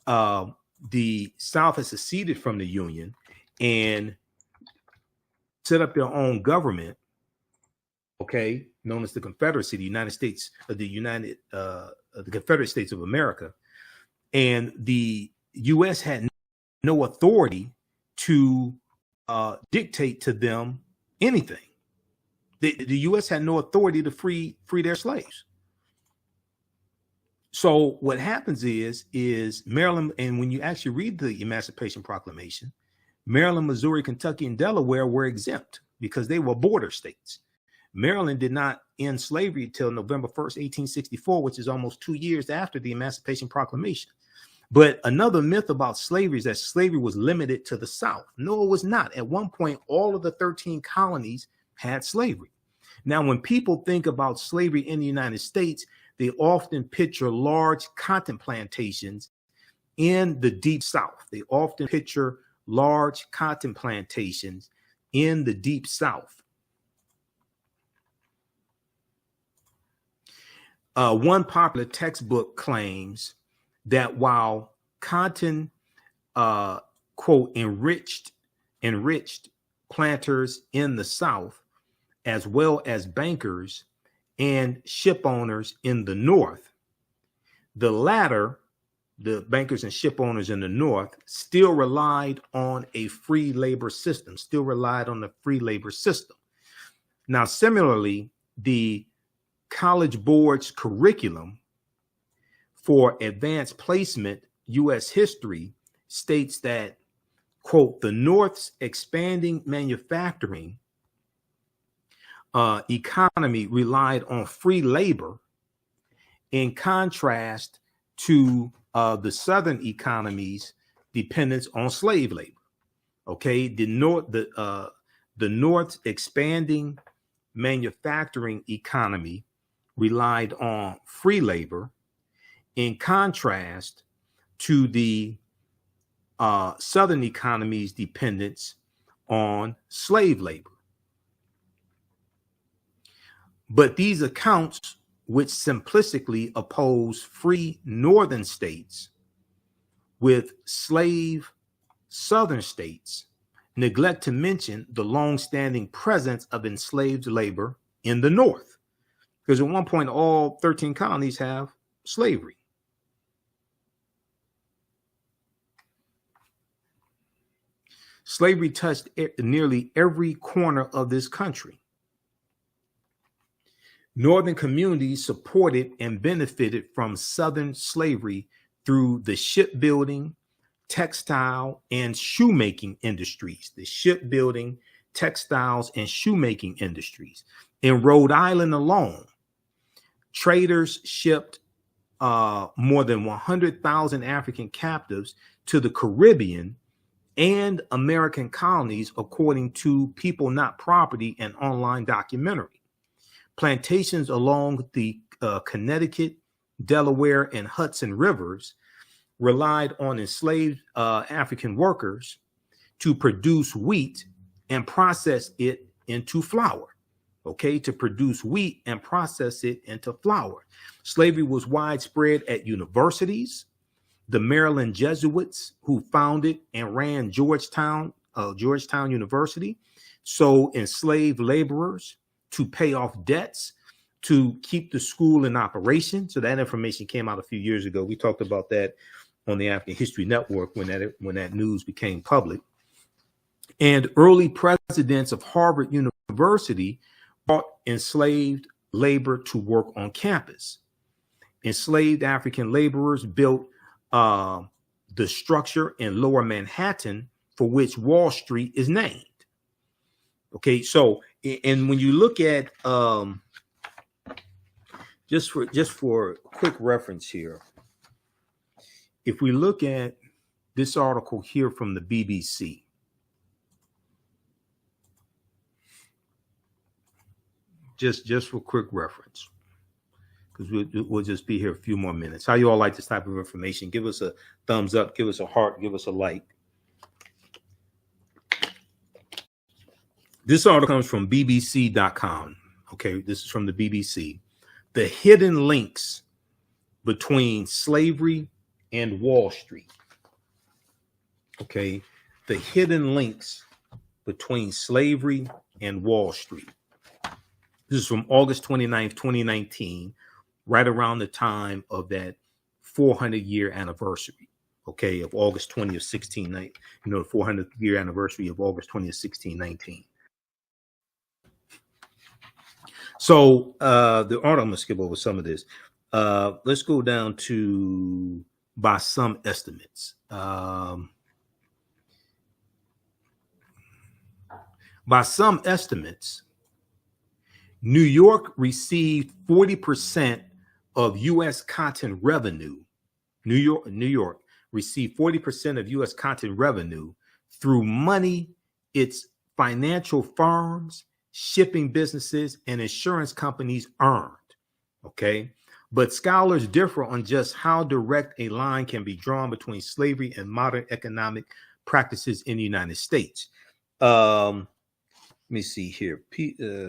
Speaker 1: the South has seceded from the Union and set up their own government, okay, known as the Confederacy, the United States, the Confederate States of America. And the U.S. had no authority to dictate to them anything. The U.S. had no authority to free their slaves. So what happens is Maryland, and when you actually read the Emancipation Proclamation, Maryland, Missouri, Kentucky, and Delaware were exempt because they were border states. Maryland did not end slavery until November 1st, 1864, which is almost 2 years after the Emancipation Proclamation. But another myth about slavery is that slavery was limited to the South. No, it was not. At one point, all of the 13 colonies had slavery. Now, when people think about slavery in the United States, they often picture large cotton plantations in the deep South. They often picture large cotton plantations in the deep South. One popular textbook claims that while cotton, quote, enriched planters in the South, as well as bankers and ship owners in the North, the latter the bankers and ship owners in the North, still relied on a free labor system, Now, similarly, the College Board's curriculum for advanced placement U.S. history states that, quote, the North's expanding manufacturing economy relied on free labor in contrast to the Southern economy's dependence on slave labor. Okay, the North's expanding manufacturing economy relied on free labor in contrast to the Southern economy's dependence on slave labor. But these accounts, which simplistically oppose free Northern states with slave Southern states, neglect to mention the long-standing presence of enslaved labor in the North. Because at one point, all 13 colonies have slavery. Slavery touched nearly every corner of this country. Northern communities supported and benefited from Southern slavery through the shipbuilding, textile, and shoemaking industries. The shipbuilding, textiles, and shoemaking industries. In Rhode Island alone, traders shipped more than 100,000 African captives to the Caribbean and American colonies, according to People Not Property, an online documentary. Plantations along the Connecticut, Delaware, and Hudson rivers relied on enslaved African workers to produce wheat and process it into flour. Okay, to produce wheat and process it into flour. Slavery was widespread at universities. The Maryland Jesuits, who founded and ran Georgetown University, sold enslaved laborers to pay off debts, to keep the school in operation. So that information came out a few years ago. We talked about that on the African History Network when that news became public. And early presidents of Harvard University brought enslaved labor to work on campus. Enslaved African laborers built the structure in Lower Manhattan for which Wall Street is named. Okay, so and when you look at just for quick reference here, if we look at this article here from the BBC, just for quick reference, because we'll just be here a few more minutes. How you all like this type of information? Give us a thumbs up, give us a heart, give us a like. This article comes from BBC.com. Okay, this is from the BBC. The hidden links between slavery and Wall Street. Okay, the hidden links between slavery and Wall Street. This is from August 29th, 2019, right around the time of that 400-year anniversary, okay, of August 20th, 1619, the 400th year anniversary of August 20th, 1619. So the article, I'm going to skip over some of this. Let's go down to by some estimates. By some estimates, New York received 40% of U.S. cotton revenue. New York received 40% of U.S. cotton revenue through money its financial firms, shipping businesses, and insurance companies earned. Okay, but scholars differ on just how direct a line can be drawn between slavery and modern economic practices in the United States. Let me see here.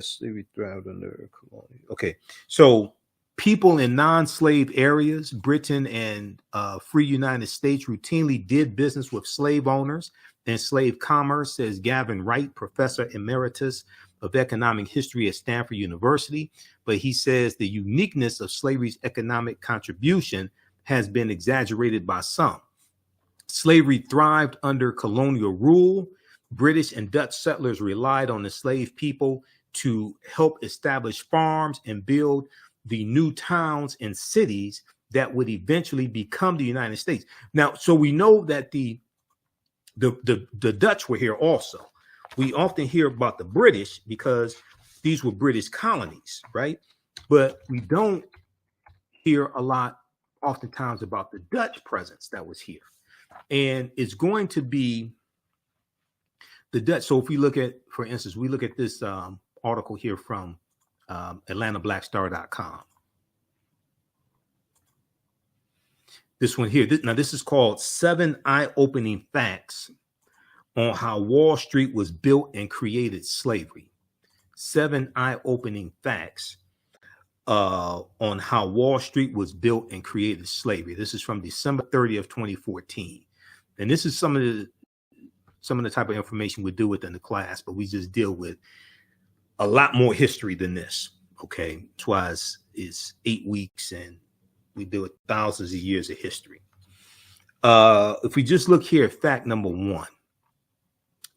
Speaker 1: Slavery thrived under colonial. Okay, so people in non-slave areas, Britain and free United States, routinely did business with slave owners and slave commerce, says Gavin Wright, professor emeritus of economic history at Stanford University. But he says the uniqueness of slavery's economic contribution has been exaggerated by some. Slavery thrived under colonial rule. British and Dutch settlers relied on enslaved people to help establish farms and build the new towns and cities that would eventually become the United States. Now, so we know that the Dutch were here also. We often hear about the British because these were British colonies, right? But we don't hear a lot oftentimes about the Dutch presence that was here. And it's going to be the Dutch. So if we look at, for instance, we look at this article here from AtlantaBlackStar.com. This one here. Now, this is called 7 Eye-Opening Facts on How Wall Street Was Built and Created Slavery. 7 eye-opening facts on how Wall Street was built and created slavery. This is from December 30th, 2014. And this is some of the type of information we deal with in the class, but we just deal with a lot more history than this. Okay. That's why it's 8 weeks and we deal with thousands of years of history. If we just look here at fact number 1,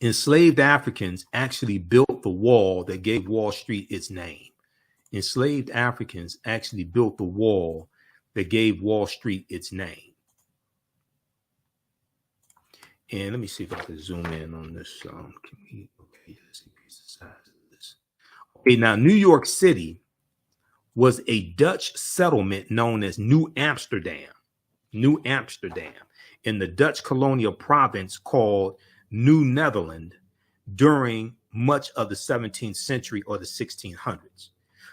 Speaker 1: enslaved Africans actually built the wall that gave Wall Street its name. Enslaved Africans actually built the wall that gave Wall Street its name. And let me see if I can zoom in on this. Okay, let's increase the size of this. Okay, now New York City was a Dutch settlement known as New Amsterdam. New Amsterdam in the Dutch colonial province called New Netherland during much of the 17th century or the 1600s.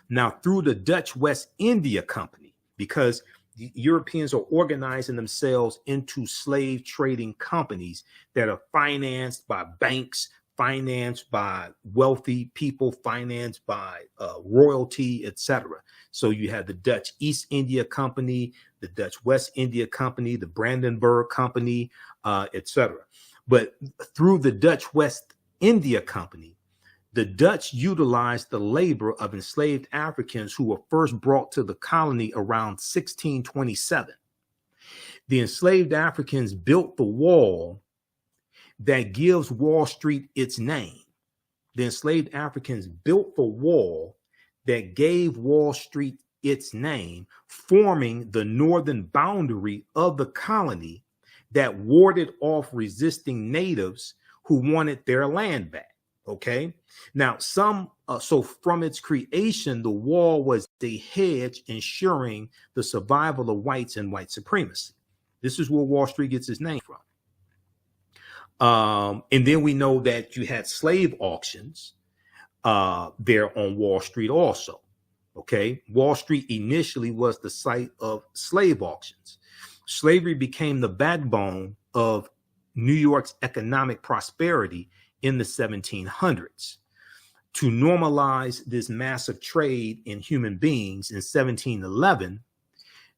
Speaker 1: Now, through the Dutch West India Company, because the Europeans are organizing themselves into slave trading companies that are financed by banks, financed by wealthy people, financed by royalty, etc. So you have the Dutch East India Company, the Dutch West India Company, the Brandenburg Company, etc. But through the Dutch West India Company, the Dutch utilized the labor of enslaved Africans who were first brought to the colony around 1627. The enslaved Africans built the wall that gives Wall Street its name. The enslaved Africans built the wall that gave Wall Street its name, forming the northern boundary of the colony that warded off resisting natives who wanted their land back. Okay. Now, so from its creation, the wall was a hedge ensuring the survival of whites and white supremacy. This is where Wall Street gets its name from. And then we know that you had slave auctions there on Wall Street also. Okay. Wall Street initially was the site of slave auctions. Slavery became the backbone of New York's economic prosperity in the 1700s. To normalize this massive trade in human beings in 1711,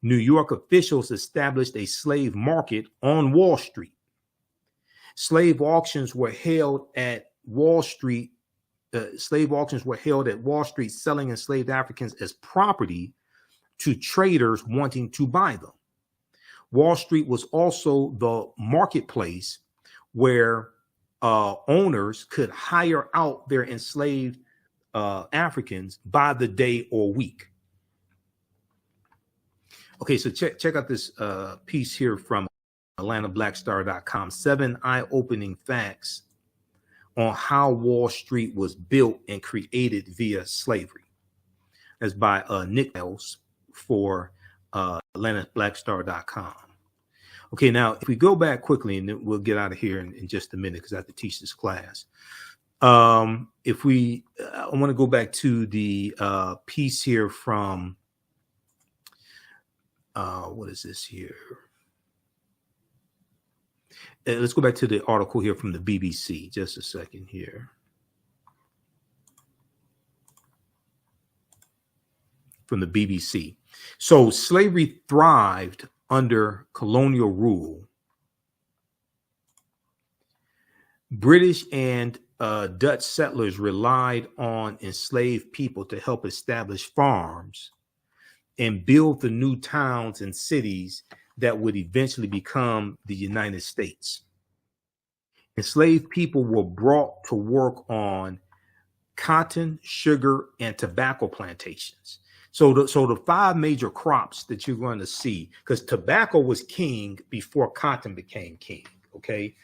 Speaker 1: New York officials established a slave market on Wall Street. Slave auctions were held at Wall Street. Selling enslaved Africans as property to traders wanting to buy them. Wall Street was also the marketplace where owners could hire out their enslaved Africans by the day or week. Okay, so check out this piece here from AtlantaBlackStar.com. 7 eye-opening facts on how Wall Street was built and created via slavery. That's by Nick Wells for AtlantaBlackStar.com. Okay, now if we go back quickly, and then we'll get out of here in just a minute because I have to teach this class. I want to go back to the piece here from, what is this here? Let's go back to the article here from the BBC. Just a second here. From the BBC. So slavery thrived under colonial rule. British and Dutch settlers relied on enslaved people to help establish farms and build the new towns and cities that would eventually become the United States. Enslaved people were brought to work on cotton, sugar, and tobacco plantations. So the five major crops that you're going to see, because tobacco was king before cotton became king. Okay,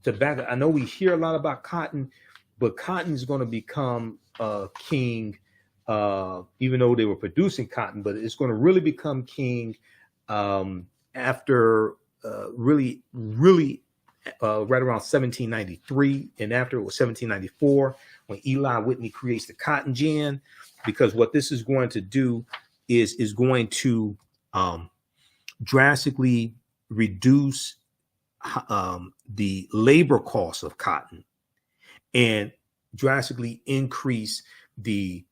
Speaker 1: tobacco. I know we hear a lot about cotton, but cotton is going to become king, even though they were producing cotton. But it's going to really become king after right around 1793, and after it was 1794 when Eli Whitney creates the cotton gin, because what this is going to do is going to drastically reduce the labor costs of cotton and drastically increase the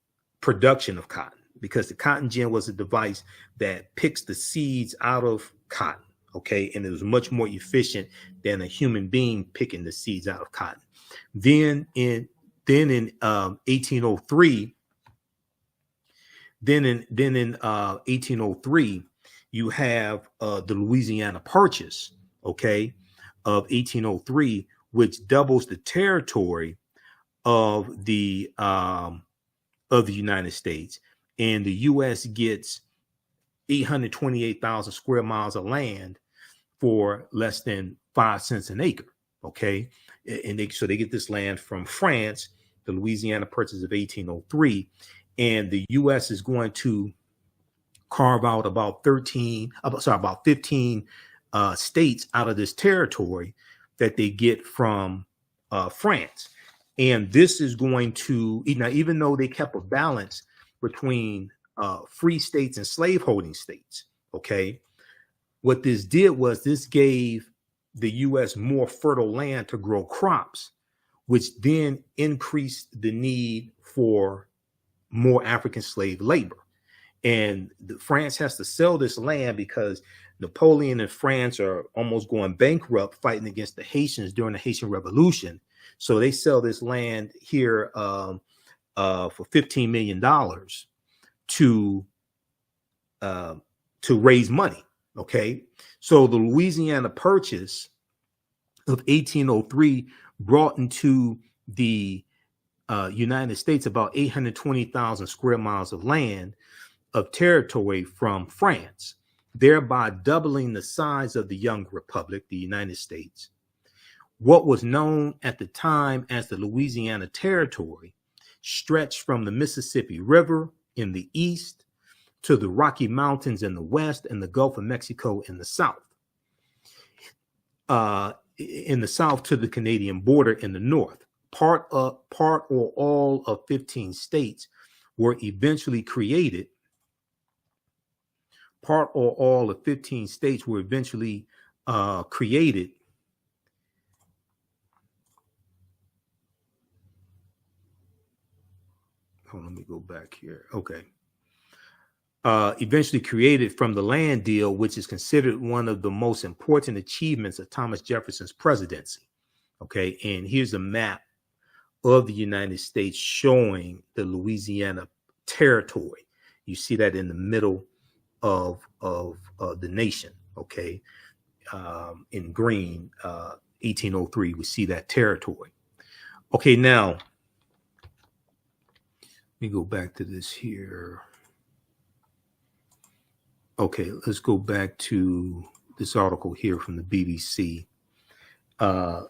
Speaker 1: production of cotton, because the cotton gin was a device that picks the seeds out of cotton. Okay, and it was much more efficient than a human being picking the seeds out of cotton. Then in 1803, then in 1803, you have the Louisiana Purchase, okay, of 1803, which doubles the territory of the United States, and the U.S. gets 828,000 square miles of land for less than 5 cents an acre. Okay. And so they get this land from France, the Louisiana Purchase of 1803. And the U.S. is going to carve out about 15 states out of this territory that they get from France. And this is going to, even though they kept a balance between free states and slaveholding states, okay, what this did was this gave the U.S. more fertile land to grow crops, which then increased the need for more African slave labor. And France has to sell this land because Napoleon and France are almost going bankrupt fighting against the Haitians during the Haitian Revolution. So they sell this land here for $15 million to raise money. Okay, so the Louisiana Purchase of 1803 brought into the United States about 820,000 square miles of land of territory from France, thereby doubling the size of the young republic, the United States. What was known at the time as the Louisiana Territory stretched from the Mississippi River in the east to the Rocky Mountains in the west and the Gulf of Mexico in the south. In the south to the Canadian border in the north. Part or all of 15 states were eventually created. Part or all of 15 states were eventually created. Hold on, let me go back here. Okay. Eventually created from the land deal, which is considered one of the most important achievements of Thomas Jefferson's presidency. Okay, and here's a map of the United States showing the Louisiana Territory. You see that in the middle of the nation. Okay, in green, 1803, we see that territory. Okay, now let me go back to this here. Okay, let's go back to this article here from the BBC.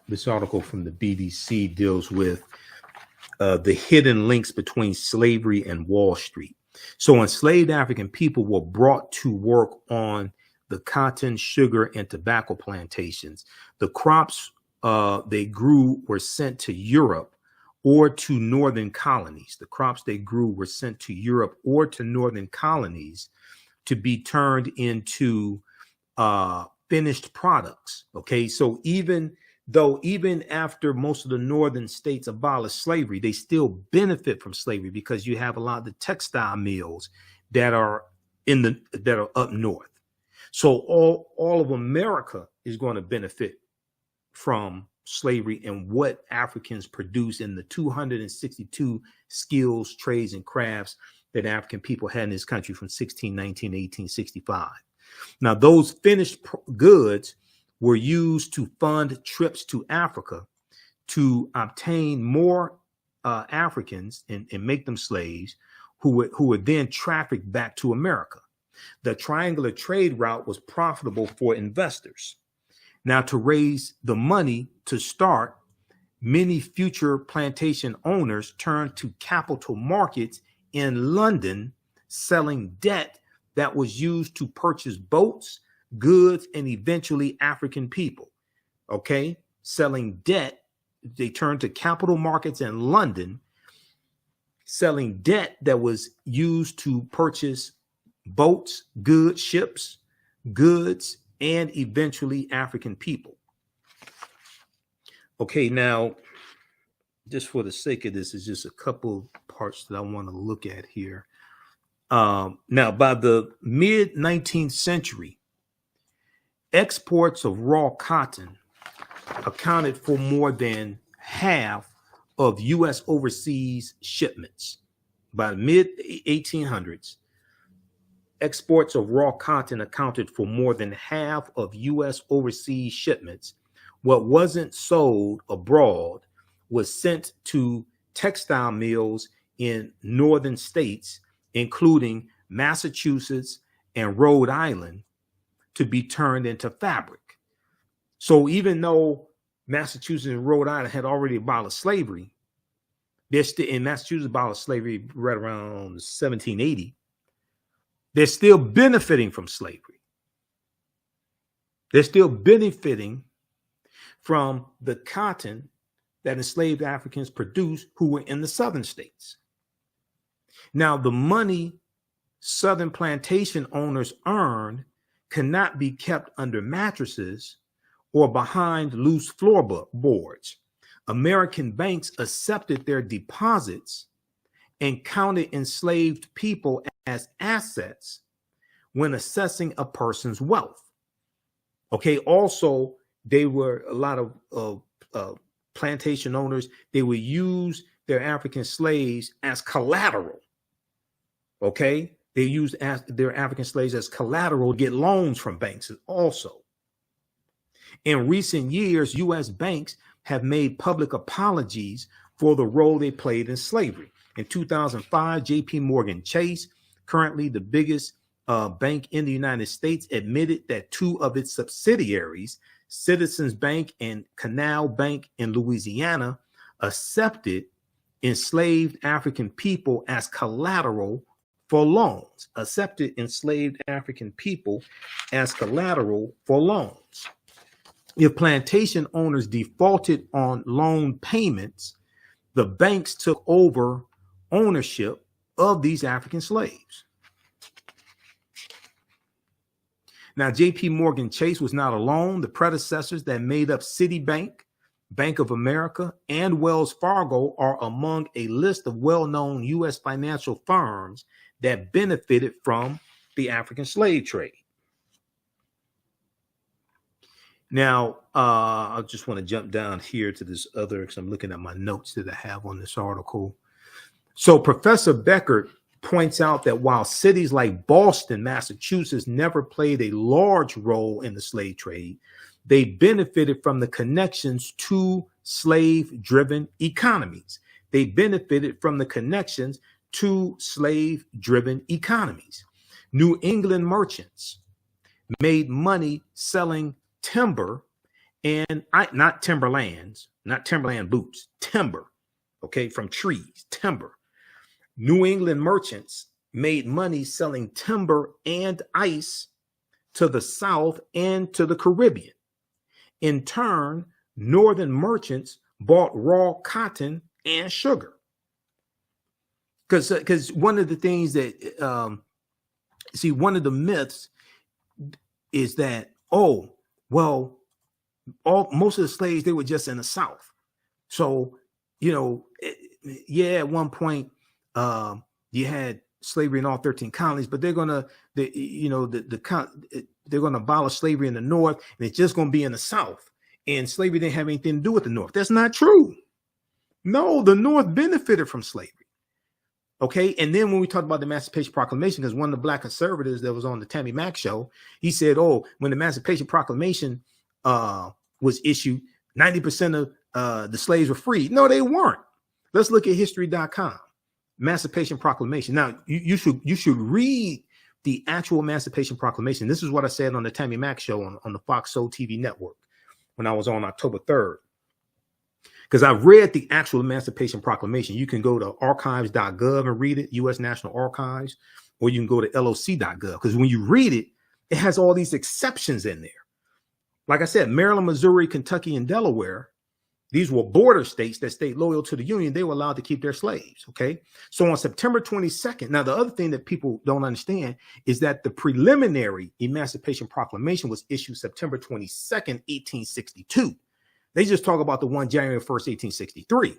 Speaker 1: This article from the BBC deals with the hidden links between slavery and Wall Street. So enslaved African people were brought to work on the cotton, sugar, and tobacco plantations. The crops they grew were sent to Europe or to northern colonies. The crops they grew were sent to Europe or to northern colonies to be turned into finished products. Okay, so even after most of the northern states abolished slavery, they still benefit from slavery because you have a lot of the textile mills that are up north. So all of America is going to benefit from slavery and what Africans produce in the 262 skills, trades, and crafts that African people had in this country from 1619 to 1865. Now, those finished goods were used to fund trips to Africa to obtain more Africans and make them slaves who were then trafficked back to America. The triangular trade route was profitable for investors. Now, to raise the money to start, many future plantation owners turned to capital markets in London, selling debt that was used to purchase boats, goods, and eventually African people. Okay, selling debt. They turned to capital markets in London, selling debt that was used to purchase boats, goods, ships, goods, and eventually African people. Okay, now, just for the sake of this, is just a couple parts that I want to look at here. Now, by the mid-19th century, exports of raw cotton accounted for more than half of U.S. overseas shipments. By the mid-1800s, exports of raw cotton accounted for more than half of U.S. overseas shipments. What wasn't sold abroad was sent to textile mills in northern states, including Massachusetts and Rhode Island, to be turned into fabric. So even though Massachusetts and Rhode Island had already abolished slavery, they're still in Massachusetts abolished slavery right around 1780. They're still benefiting from slavery. They're still benefiting from the cotton that enslaved Africans produced who were in the southern states. Now, the money southern plantation owners earned cannot be kept under mattresses or behind loose floorboards. American banks accepted their deposits and counted enslaved people as assets when assessing a person's wealth. Okay, also, they were a lot of plantation owners, they would use their African slaves as collateral. Okay, they used their African slaves as collateral to get loans from banks also. In recent years, U.S. banks have made public apologies for the role they played in slavery. In 2005, J.P. Morgan Chase, currently the biggest bank in the United States, admitted that two of its subsidiaries, Citizens Bank and Canal Bank in Louisiana, accepted enslaved African people as collateral for loans. Accepted enslaved African people as collateral for loans. If plantation owners defaulted on loan payments, the banks took over ownership of these African slaves. Now, J.P. Morgan Chase was not alone. The predecessors that made up Citibank, Bank of America, and Wells Fargo are among a list of well-known U.S. financial firms that benefited from the African slave trade. Now, I just want to jump down here to this other, because I'm looking at my notes that I have on this article. So Professor Becker points out that while cities like Boston, Massachusetts never played a large role in the slave trade, they benefited from the connections to slave-driven economies. They benefited from the connections to slave-driven economies. New England merchants made money selling timber and not timberland boots, timber, okay, from trees, timber. New England merchants made money selling timber and ice to the South and to the Caribbean. In turn, Northern merchants bought raw cotton and sugar. Because one of the things that, one of the myths is that, most of the slaves, they were just in the South. So, at one point, you had slavery in all 13 colonies, but they're gonna abolish slavery in the North, and it's just gonna be in the South. And slavery didn't have anything to do with the North. That's not true. No, the North benefited from slavery. Okay. And then when we talked about the Emancipation Proclamation, because one of the black conservatives that was on the Tammy Mack show, he said, oh, when the Emancipation Proclamation was issued, 90% of the slaves were freed. No, they weren't. Let's look at history.com. Emancipation Proclamation. Now, you should read the actual Emancipation Proclamation. This is what I said on the Tammy Mack show on the Fox Soul TV network when I was on October 3rd. Because I read the actual Emancipation Proclamation. You can go to archives.gov and read it, U.S. National Archives, or you can go to loc.gov. Because when you read it, it has all these exceptions in there. Like I said, Maryland, Missouri, Kentucky, and Delaware, these were border states that stayed loyal to the Union. They were allowed to keep their slaves, okay? So on September 22nd, now the other thing that people don't understand is that the preliminary Emancipation Proclamation was issued September 22nd, 1862. They just talk about the one January 1st, 1863.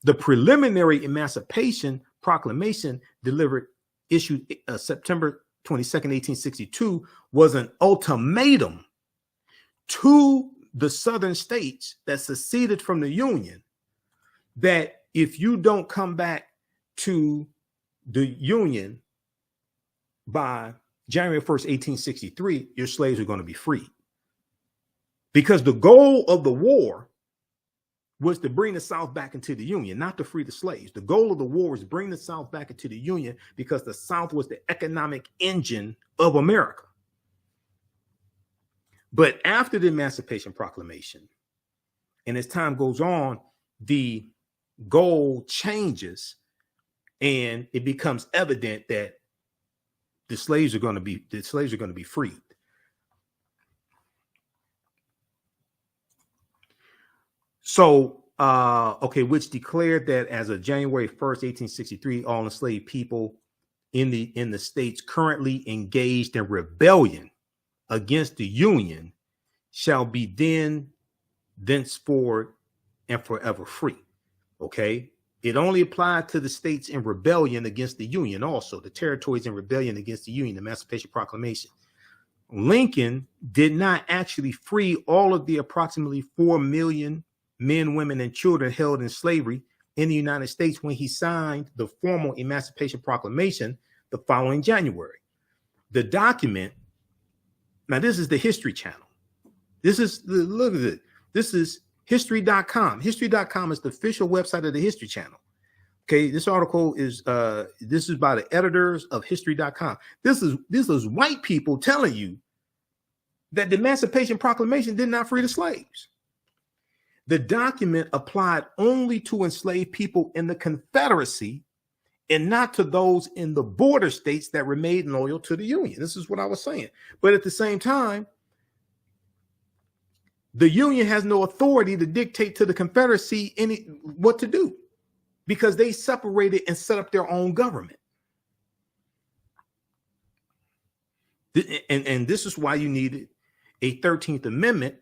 Speaker 1: The preliminary Emancipation Proclamation issued September 22nd, 1862 was an ultimatum to the southern states that seceded from the Union that if you don't come back to the Union by January 1st, 1863, your slaves are going to be freed. Because the goal of the war was to bring the South back into the Union, not to free the slaves. The goal of the war was to bring the South back into the Union because the South was the economic engine of America. But after the Emancipation Proclamation, and as time goes on, the goal changes and it becomes evident that the slaves are going to be freed. So, okay, which declared that as of January 1st, 1863, all enslaved people in the states currently engaged in rebellion against the Union shall be thenceforward and forever free. Okay, it only applied to the states in rebellion against the Union, also the territories in rebellion against the Union, the Emancipation Proclamation. Lincoln did not actually free all of the approximately 4 million men, women, and children held in slavery in the United States when he signed the formal Emancipation Proclamation the following January. The document, now this is the History Channel. Look at it. This is history.com. History.com is the official website of the History Channel. Okay, this article is this is by the editors of history.com. This is white people telling you that the Emancipation Proclamation did not free the slaves. The document applied only to enslaved people in the Confederacy and not to those in the border states that remained loyal to the Union. This is what I was saying. But at the same time, the Union has no authority to dictate to the Confederacy what to do because they separated and set up their own government. And this is why you needed a 13th Amendment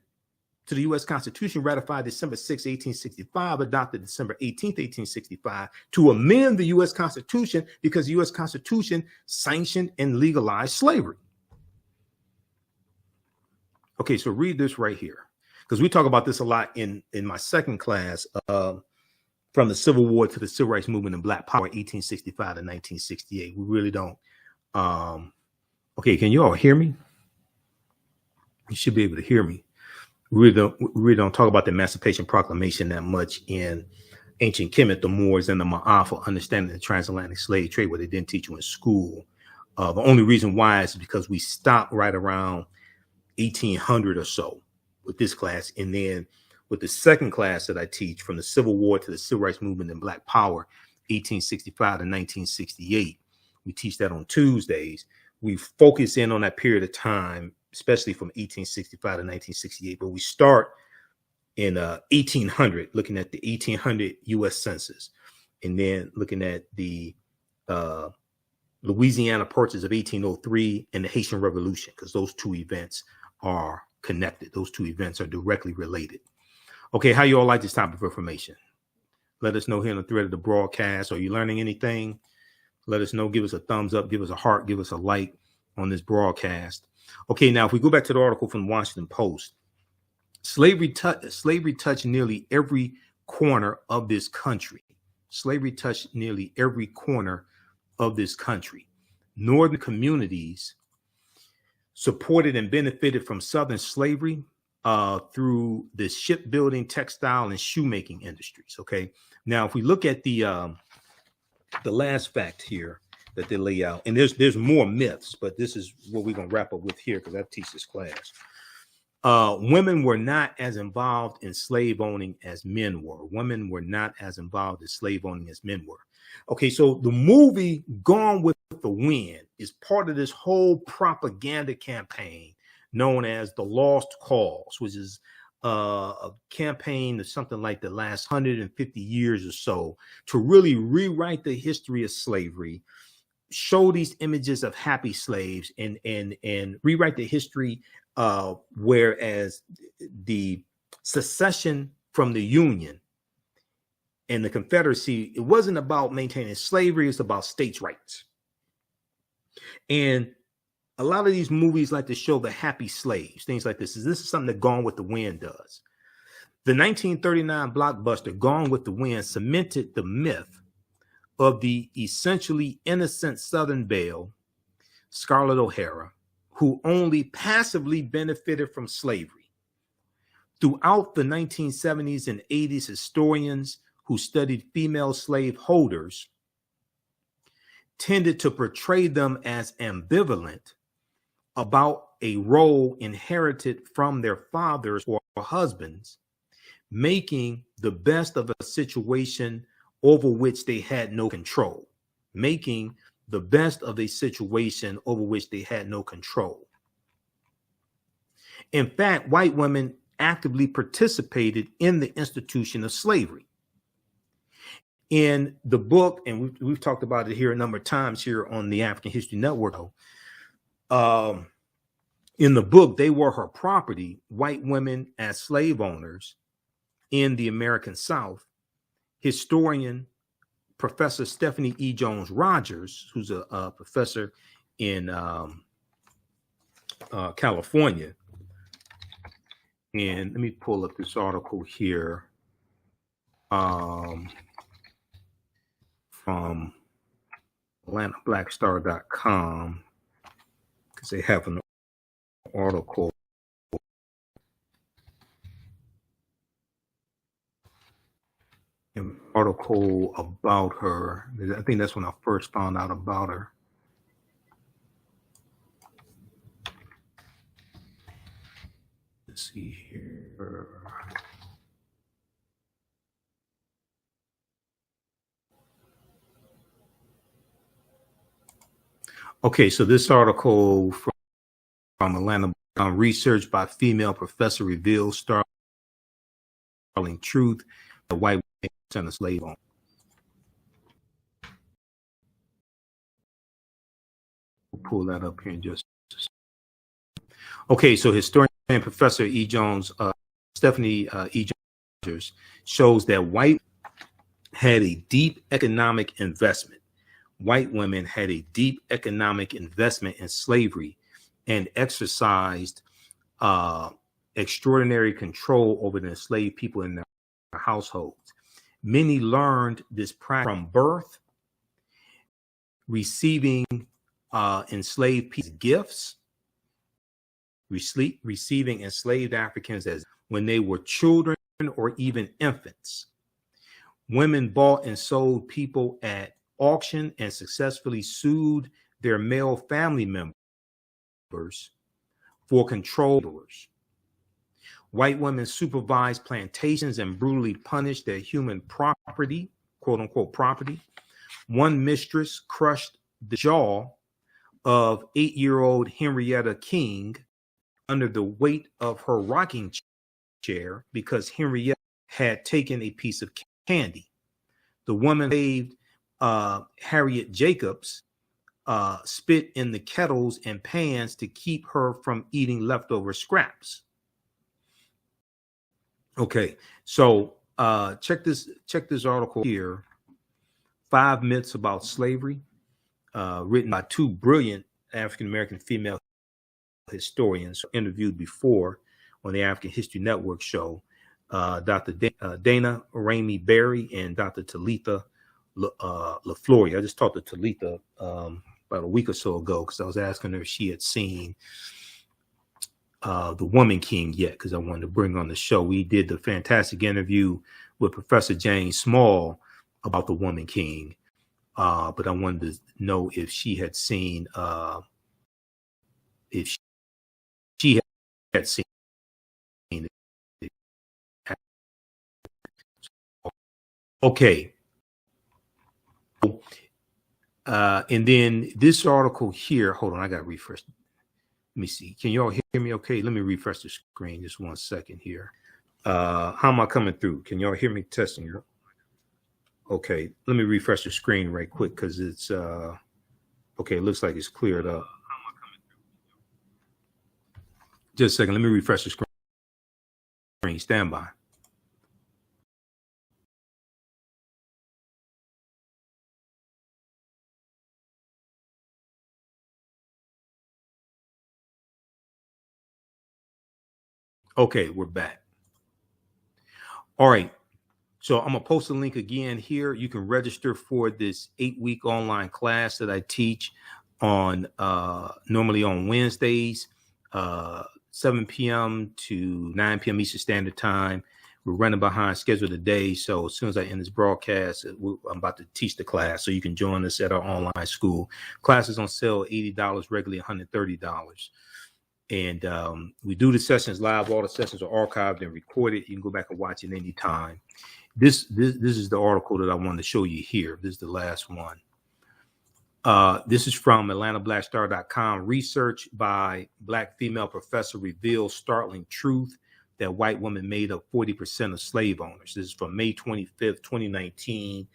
Speaker 1: to the U.S. Constitution, ratified December 6, 1865, adopted December 18, 1865, to amend the U.S. Constitution because the U.S. Constitution sanctioned and legalized slavery. Okay, so read this right here, because we talk about this a lot in my second class, from the Civil War to the Civil Rights Movement and Black Power, 1865 to 1968. We really don't. Okay, can you all hear me? You should be able to hear me. We really don't talk about the Emancipation Proclamation that much in ancient Kemet, the Moors, and the Ma'afa, understanding the transatlantic slave trade, what they didn't teach you in school. The only reason why is because we stopped right around 1800 or so with this class. And then with the second class that I teach, from the Civil War to the Civil Rights Movement and Black Power, 1865 to 1968, we teach that on Tuesdays. We focus in on that period of time, especially from 1865 to 1968, but we start in 1800, looking at the 1800 U.S. Census, and then looking at the Louisiana Purchase of 1803 and the Haitian Revolution, because those two events are connected. Those two events are directly related. Okay, how you all like this type of information? Let us know here on the thread of the broadcast. Are you learning anything? Let us know. Give us a thumbs up. Give us a heart. Give us a like on this broadcast. Okay, now if we go back to the article from the Washington Post, slavery touched nearly every corner of this country. Slavery touched nearly every corner of this country. Northern communities supported and benefited from Southern slavery through the shipbuilding, textile, and shoemaking industries. Okay, now if we look at the last fact here that they lay out, and there's more myths, but this is what we're gonna wrap up with here because I teach this class. Women were not as involved in slave owning as men were. Women were not as involved in slave owning as men were. Okay, so the movie Gone with the Wind is part of this whole propaganda campaign known as the Lost Cause, which is a campaign of something like the last 150 years or so to really rewrite the history of slavery, show these images of happy slaves, and rewrite the history. Whereas the secession from the Union and the Confederacy, it wasn't about maintaining slavery, it's about states' rights. And a lot of these movies like to show the happy slaves, things like this. This is something that Gone with the Wind does. The 1939 blockbuster Gone with the Wind cemented the myth of the essentially innocent Southern belle, Scarlett O'Hara, who only passively benefited from slavery. Throughout the 1970s and 80s, historians who studied female slave holders tended to portray them as ambivalent about a role inherited from their fathers or husbands, making the best of a situation over which they had no control. Making the best of a situation over which they had no control. In fact, white women actively participated in the institution of slavery. In the book, and we've talked about it here a number of times here on the African History Network, in the book, They Were Her Property, White Women as Slave Owners in the American South, historian Professor Stephanie E. Jones Rogers, who's a professor in California. And let me pull up this article here from AtlantaBlackStar.com, because they have an article. An article about her. I think that's when I first found out about her. Let's see here. Okay, so this article from Atlanta, research by female professor reveals startling truth: the white and a slave owner. We'll pull that up here in just a second. Okay, so historian and Professor E. Jones, Stephanie E. Jones, shows that white had a deep economic investment. White women had a deep economic investment in slavery and exercised extraordinary control over the enslaved people in their households. Many learned this practice from birth, receiving enslaved people as gifts, receiving enslaved Africans as when they were children or even infants. Women bought and sold people at auction and successfully sued their male family members for control. White women supervised plantations and brutally punished their human property, quote unquote property. One mistress crushed the jaw of 8-year-old Henrietta King under the weight of her rocking chair because Henrietta had taken a piece of candy. The woman saved Harriet Jacobs spit in the kettles and pans to keep her from eating leftover scraps. Okay, so check this article here. 5 Myths About Slavery, written by 2 brilliant African-American female historians interviewed before on the African History Network show, Dr. Dana Ramey Berry and Dr. Talitha LaFleur. I just talked to Talitha about a week or so ago because I was asking her if she had seen The Woman King yet, because I wanted to bring on the show. We did the fantastic interview with Professor James Small about The Woman King, but I wanted to know if she had seen if she had seen it. Okay. And then this article here, hold on, I got to refresh. Let me see. Can you all hear me okay? Let me refresh the screen just 1 second here. How am I coming through? Can you all hear me testing here? Okay, let me refresh the screen right quick because it's okay, it looks like it's cleared up. Just a second, let me refresh the screen. Stand by. Okay, we're back. All right. So I'm going to post a link again here. You can register for this 8-week online class that I teach on normally on Wednesdays, 7 p.m. to 9 p.m. Eastern Standard Time. We're running behind schedule today. So as soon as I end this broadcast, I'm about to teach the class. So you can join us at our online school. Class is on sale, $80, regularly $130. And we do the sessions live. All the sessions are archived and recorded. You can go back and watch it anytime. This is the article that I wanted to show you here. This is the last one. This is from AtlantaBlackStar.com. Research by Black female professor reveals startling truth that white women made up 40% of slave owners. This is from May 25th, 2019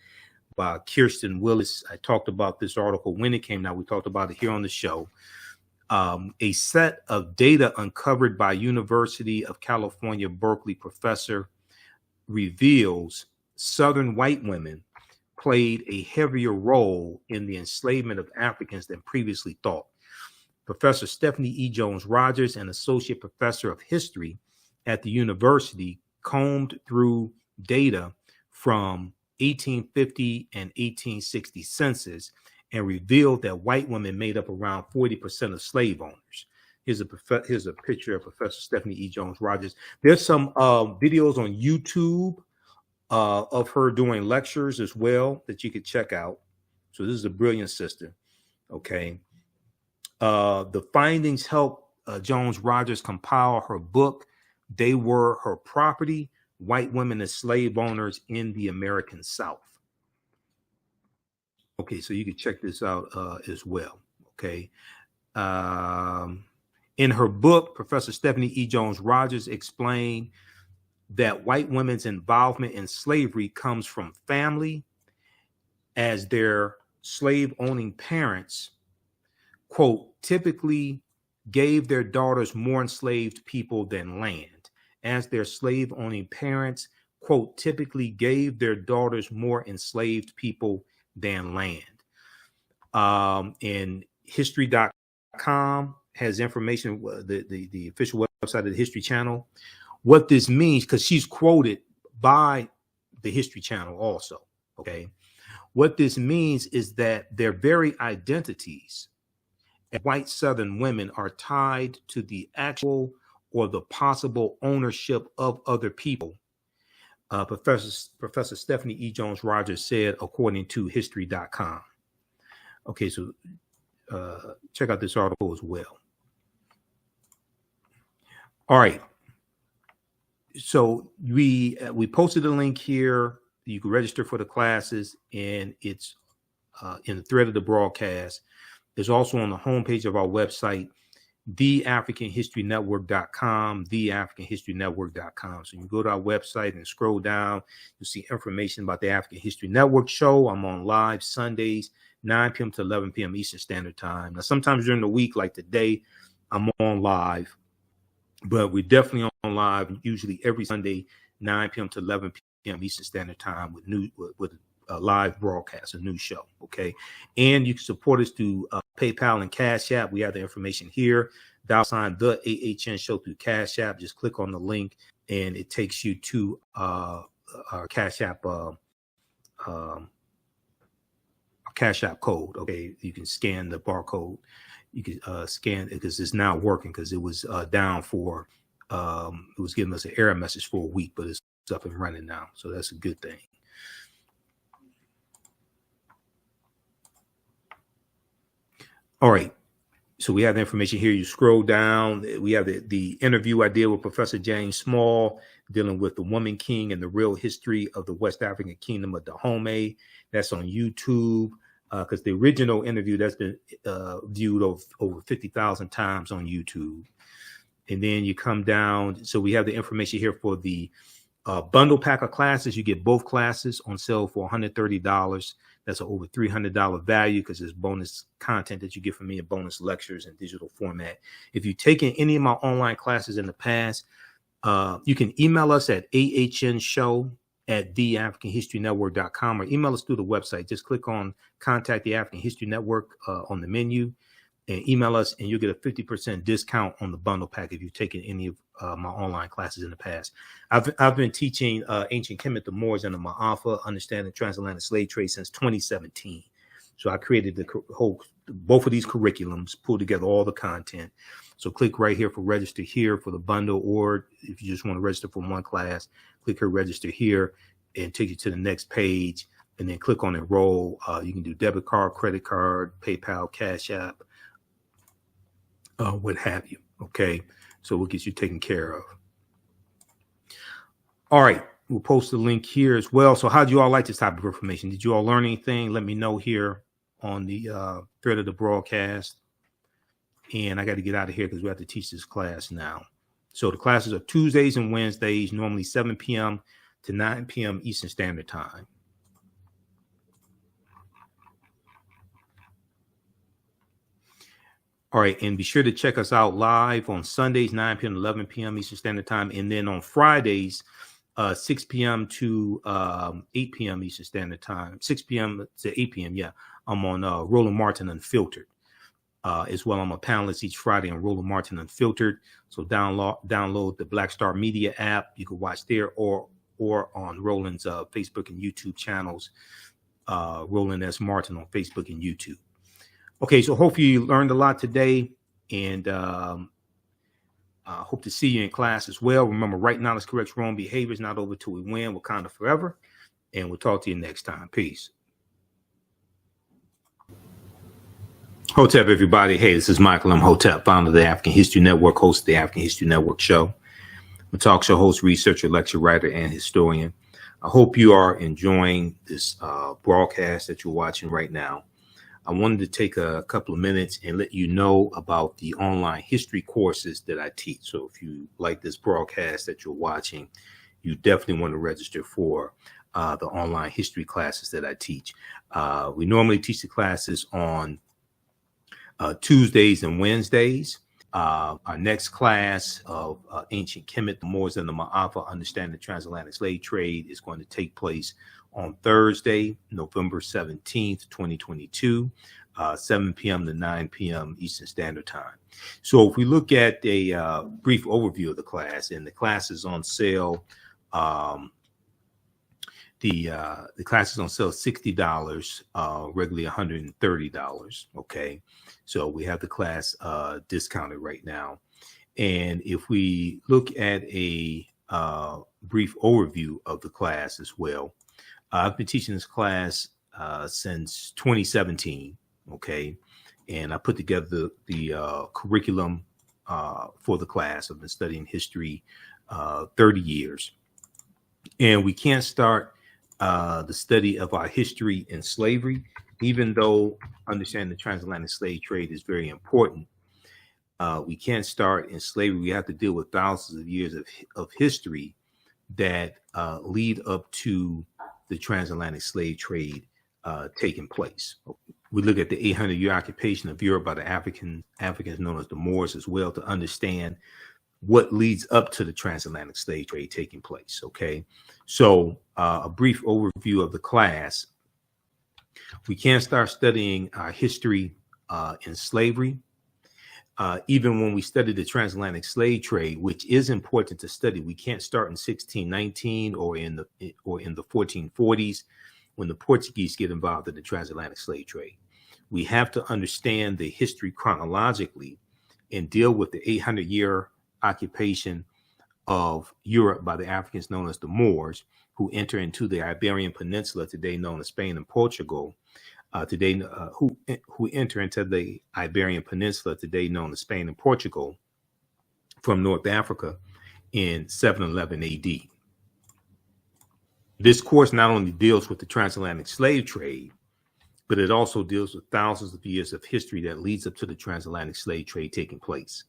Speaker 1: by Kirsten Willis. I talked about this article when it came out. We talked about it here on the show. A set of data uncovered by University of California, Berkeley professor reveals Southern white women played a heavier role in the enslavement of Africans than previously thought. Professor Stephanie E. Jones-Rogers, an associate professor of history at the university, combed through data from 1850 and 1860 census and revealed that white women made up around 40% of slave owners. Here's a picture of Professor Stephanie E. Jones-Rogers. There's some videos on YouTube of her doing lectures as well that you could check out. So this is a brilliant sister. Okay. The findings helped Jones-Rogers compile her book, They Were Her Property, White Women as Slave Owners in the American South. Okay, so you can check this out as well. Okay. In her book, Professor Stephanie E. Jones-Rogers explained that white women's involvement in slavery comes from family, as their slave-owning parents, quote, typically gave their daughters more enslaved people than land. As their slave-owning parents, quote, typically gave their daughters more enslaved people than land. And history.com has information, the official website of the History Channel, what this means, because she's quoted by the History Channel also. Okay. What this means is that their very identities as white Southern women are tied to the actual or the possible ownership of other people. Professor Stephanie E. Jones-Rogers said, according to history.com. Okay, so check out this article as well. All right. So we posted a link here. You can register for the classes, and it's in the thread of the broadcast. It's also on the homepage of our website, TheAfricanHistoryNetwork.com, TheAfricanHistoryNetwork.com. So you can go to our website and scroll down. You'll see information about the African History Network show. I'm on live Sundays, 9 p.m. to 11 p.m. Eastern Standard Time. Now, sometimes during the week, like today, I'm on live, but we're definitely on live usually every Sunday, 9 p.m. to 11 p.m. Eastern Standard Time with a live broadcast, a new show. Okay. And you can support us through PayPal and Cash App. We have the information here. $, TheAHNShow through Cash App. Just click on the link and it takes you to our Cash App Cash App code. Okay, you can scan the barcode. You can scan it because it's now working because it was down for it was giving us an error message for a week, but it's up and running now, so that's a good thing. All right, so we have the information here. You scroll down. We have the interview I did with Professor James Small dealing with the Woman King and the real history of the West African kingdom of Dahomey. That's on YouTube because the original interview that's been viewed over 50,000 times on YouTube. And then you come down. So we have the information here for the bundle pack of classes. You get both classes on sale for $130. That's an over $300 value because there's bonus content that you get from me and bonus lectures in digital format. If you've taken any of my online classes in the past, you can email us at TheAHNShow@TheAfricanHistoryNetwork.com or email us through the website. Just click on Contact the African History Network on the menu and email us, and you'll get a 50% discount on the bundle pack if you've taken any of my online classes in the past. I've been teaching ancient Kemet, the Moors, and the Ma'afa, understanding transatlantic slave trade since 2017. So I created both of these curriculums, pulled together all the content. So click right here for register here for the bundle, or if you just want to register for one class, click here, register here, and take you to the next page, and then click on enroll. You can do debit card, credit card, PayPal, Cash App, what have you. Okay, so we'll get you taken care of. All right, we'll post the link here as well. So how do you all like this type of information? Did you all learn anything? Let me know here on the thread of the broadcast. And I got to get out of here because we have to teach this class now. So the classes are Tuesdays and Wednesdays, normally 7 p.m. to 9 p.m. Eastern Standard Time. All right, and be sure to check us out live on Sundays, 9 p.m. to 11 p.m. Eastern Standard Time. And then on Fridays, 6 p.m. to 8 p.m. Eastern Standard Time, 6 p.m. to 8 p.m. Yeah, I'm on Roland Martin Unfiltered. As well, I'm a panelist each Friday on Roland Martin Unfiltered. So download the Black Star Media app. You can watch there or on Roland's Facebook and YouTube channels. Roland S. Martin on Facebook and YouTube. Okay, so hopefully you learned a lot today, and hope to see you in class as well. Remember, right knowledge corrects wrong behavior. Is not over till we win. Wakanda forever, and we'll talk to you next time. Peace. Hotep, everybody. Hey, this is Michael Imhotep, founder of the African History Network, host of the African History Network show. I'm a talk show host, researcher, lecture writer, and historian. I hope you are enjoying this broadcast that you're watching right now. I wanted to take a couple of minutes and let you know about the online history courses that I teach. So if you like this broadcast that you're watching, you definitely want to register for the online history classes that I teach. We normally teach the classes on Tuesdays and Wednesdays. Our next class of Ancient Kemet, the Moors, and the Ma'afa, Understanding the Transatlantic Slave Trade, is going to take place on Thursday, November 17th, 2022, 7 p.m. to 9 p.m. Eastern Standard Time. So if we look at a brief overview of the class, and the class is on sale, the class is on sale $60, regularly $130. Okay, so we have the class discounted right now. And if we look at a brief overview of the class as well, I've been teaching this class since 2017. Okay, and I put together the curriculum for the class. I've been studying history 30 years, and we can't start the study of our history in slavery, even though understanding the transatlantic slave trade is very important. We can't start in slavery. We have to deal with thousands of years of history that lead up to the transatlantic slave trade taking place. We look at the 800-year occupation of Europe by the Africans known as the Moors as well, to understand what leads up to the transatlantic slave trade taking place. Okay, so a brief overview of the class. We can't start studying our history in slavery. Even when we study the transatlantic slave trade, which is important to study, we can't start in 1619 or in the 1440s. when the Portuguese get involved in the transatlantic slave trade. We have to understand the history chronologically and deal with the 800-year occupation of Europe by the Africans known as the Moors, who enter into the Iberian Peninsula, today known as Spain and Portugal, who enter into the Iberian Peninsula, today known as Spain and Portugal, from North Africa in 711 AD. This course not only deals with the transatlantic slave trade, but it also deals with thousands of years of history that leads up to the transatlantic slave trade taking place.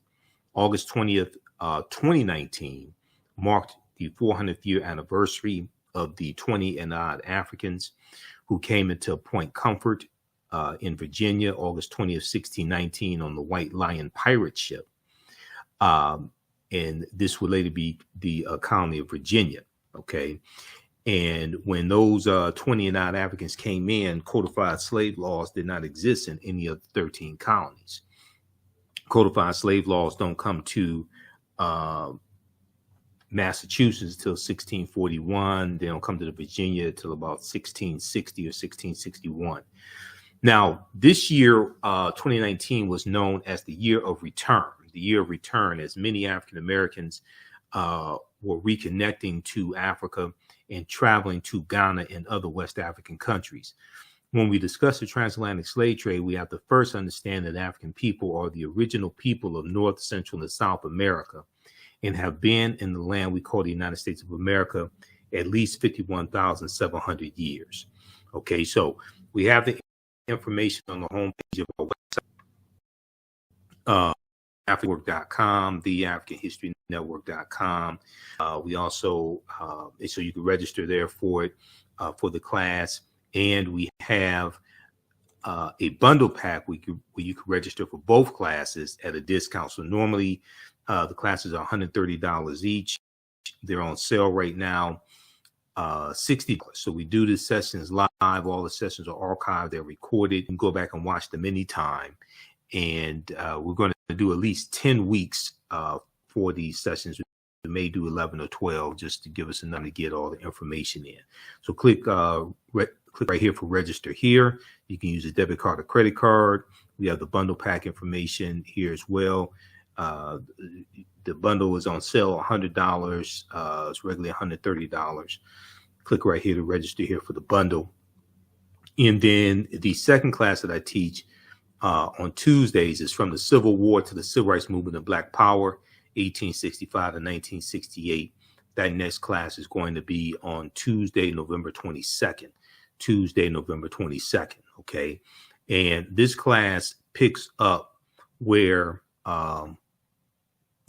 Speaker 1: August 20th, 2019 marked the 400th year anniversary of the 20 and odd Africans who came into Point Comfort in Virginia, August 20th, 1619, on the White Lion pirate ship. And this would later be the colony of Virginia, okay? And when those 20 and odd Africans came in, codified slave laws did not exist in any of the 13 colonies. Codified slave laws don't come to Massachusetts till 1641. They don't come to the Virginia till about 1660 or 1661. Now, this year, 2019, was known as the year of return. The year of return, as many African Americans were reconnecting to Africa and traveling to Ghana and other West African countries. When we discuss the transatlantic slave trade, we have to first understand that African people are the original people of North, Central, and South America and have been in the land we call the United States of America at least 51,700 years. Okay, so we have the information on the homepage of our website, AfricanWork.com, TheAHNShow.com. We also, so you can register there for it, for the class. And we have a bundle pack where you can register for both classes at a discount. So normally the classes are $130 each. They're on sale right now, $60. So we do the sessions live. All the sessions are archived. They're recorded. You can go back and watch them anytime. And we're going to do at least 10 weeks for these sessions. We may do 11 or 12 just to give us enough to get all the information in. So click right here for register here. You can use a debit card or credit card. We have the bundle pack information here as well. The bundle is on sale, $100. It's regularly $130. Click right here to register here for the bundle. And then the second class that I teach on Tuesdays is from the Civil War to the Civil Rights Movement of Black Power, 1865 to 1968. That next class is going to be on Tuesday, November 22nd. Tuesday, November 22nd. Okay. And this class picks up where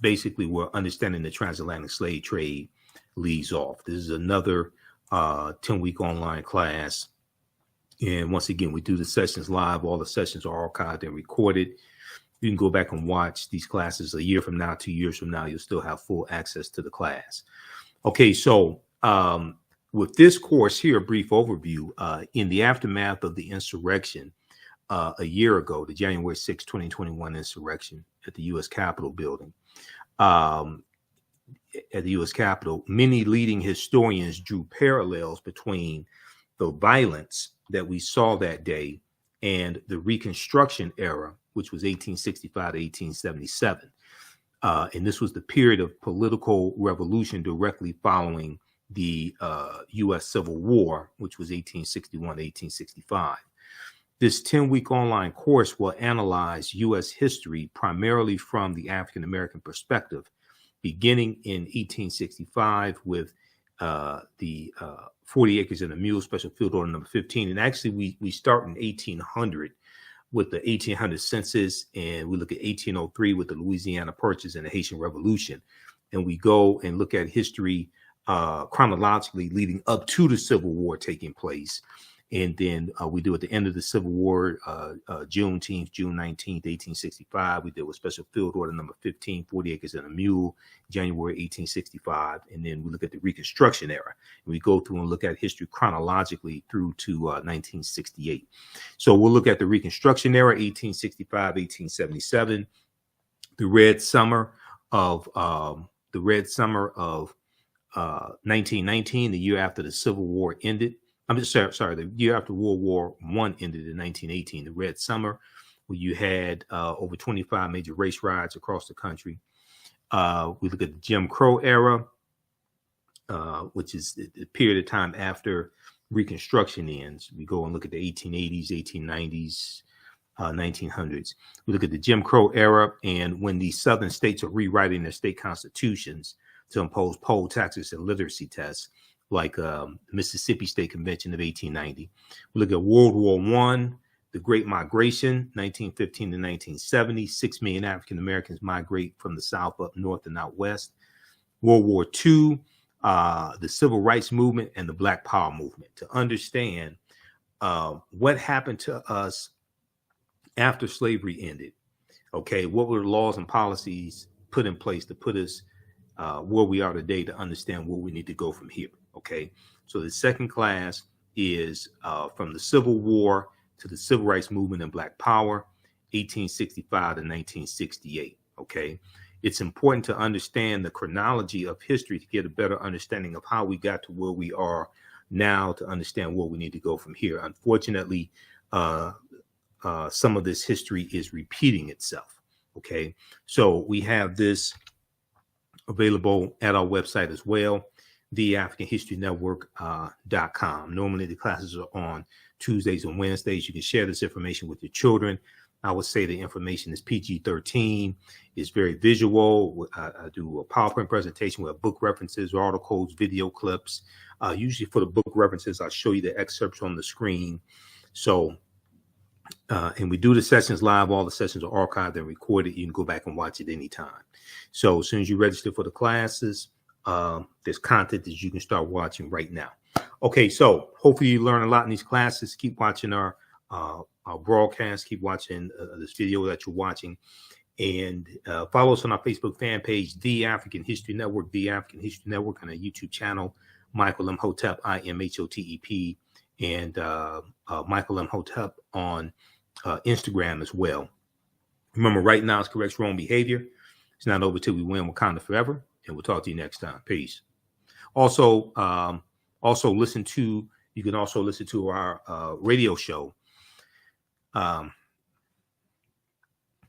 Speaker 1: basically where understanding the transatlantic slave trade leaves off. This is another 10-week online class. And once again, we do the sessions live. All the sessions are archived and recorded. You can go back and watch these classes a year from now, 2 years from now. You'll still have full access to the class. Okay, so with this course here, a brief overview, in the aftermath of the insurrection a year ago, the January 6, 2021 insurrection at the U.S. Capitol building, many leading historians drew parallels between the violence that we saw that day and the Reconstruction era, which was 1865 to 1877. And this was the period of political revolution directly following the U.S. Civil War, which was 1861 to 1865. This 10-week online course will analyze U.S. history primarily from the African-American perspective, beginning in 1865 with the 40 Acres and a Mule Special Field Order number 15. And actually, we start in 1800 with the 1800 census, and we look at 1803 with the Louisiana Purchase and the Haitian Revolution. And we go and look at history chronologically leading up to the Civil War taking place. And then we do at the end of the Civil War, Juneteenth, June 19th, 1865. We did with Special Field Order number 15, 40 Acres and a Mule, January 1865. And then we look at the Reconstruction era. And we go through and look at history chronologically through to 1968. So we'll look at the Reconstruction era, 1865, 1877, the Red Summer of 1919, the year after the Civil War ended. I'm just sorry. The year after World War I ended in 1918, the Red Summer, where you had over 25 major race riots across the country. We look at the Jim Crow era, which is the period of time after Reconstruction ends. We go and look at the 1880s, 1890s, 1900s. We look at the Jim Crow era, and when the southern states are rewriting their state constitutions to impose poll taxes and literacy tests, like the Mississippi State Convention of 1890. We look at World War I, the Great Migration, 1915 to 1970. 6 million African Americans migrate from the South up north and out west. World War II, the Civil Rights Movement, and the Black Power movement. To understand what happened to us after slavery ended, okay, what were the laws and policies put in place to put us where we are today, to understand where we need to go from here. Okay, so the second class is from the Civil War to the Civil Rights Movement and Black Power, 1865 to 1968. Okay, it's important to understand the chronology of history to get a better understanding of how we got to where we are now, to understand where we need to go from here. Unfortunately, some of this history is repeating itself. Okay, so we have this available at our website as well, TheAHNShow.com. Normally the classes are on Tuesdays and Wednesdays. You can share this information with your children. I would say the information is PG-13. It's very visual. I do a PowerPoint presentation with book references, articles, video clips. Usually for the book references, I'll show you the excerpts on the screen. So, and we do the sessions live. All the sessions are archived and recorded. You can go back and watch it anytime. So as soon as you register for the classes, there's content that you can start watching right now. Okay, so hopefully you learn a lot in these classes. Keep watching our broadcast. Keep watching this video that you're watching. And follow us on our Facebook fan page, The African History Network, The African History Network, on our YouTube channel, Michael Imhotep, Imhotep, and Michael Imhotep on Instagram as well. Remember, right now is correct wrong behavior. It's not over till we win Wakanda forever. And we'll talk to you next time. Peace. Also, you can also listen to our radio show.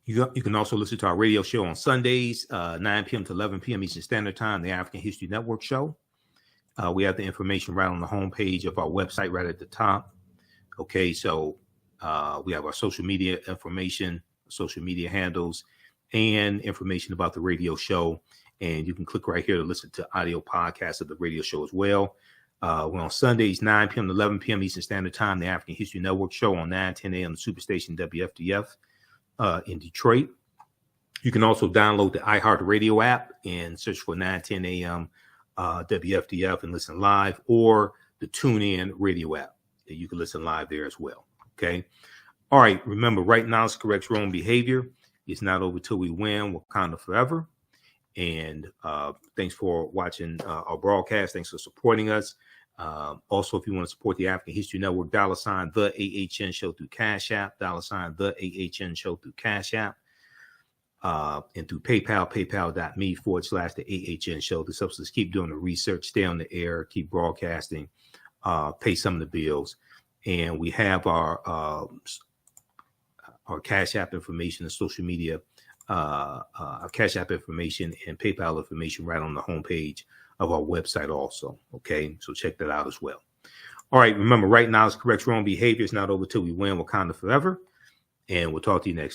Speaker 1: You can also listen to our radio show on Sundays, 9 p.m. to 11 p.m. Eastern Standard Time, the African History Network show. We have the information right on the homepage of our website, right at the top. Okay, so we have our social media information, social media handles, and information about the radio show. And you can click right here to listen to audio podcasts of the radio show as well. We're on Sundays, 9 p.m. to 11 p.m. Eastern Standard Time, the African History Network show on 9:10 a.m. the Superstation WFDF in Detroit. You can also download the iHeartRadio app and search for 9:10 a.m. WFDF and listen live, or the TuneIn radio app. You can listen live there as well. Okay. All right. Remember, right now is correct wrong behavior. It's not over till we win Wakanda forever. And thanks for watching our broadcast. Thanks for supporting us. Also, if you want to support the African History Network, $ the AHN Show through Cash App, $ the AHN Show through Cash App, and through PayPal, paypal.me/the AHN Show. This helps us keep doing the research, stay on the air, keep broadcasting, pay some of the bills. And we have our Cash App information and social media, our Cash App information and PayPal information right on the homepage of our website also. Okay, so check that out as well. All right, remember, right now is correct wrong behavior. It's not over till we win Wakanda forever. And we'll talk to you next time.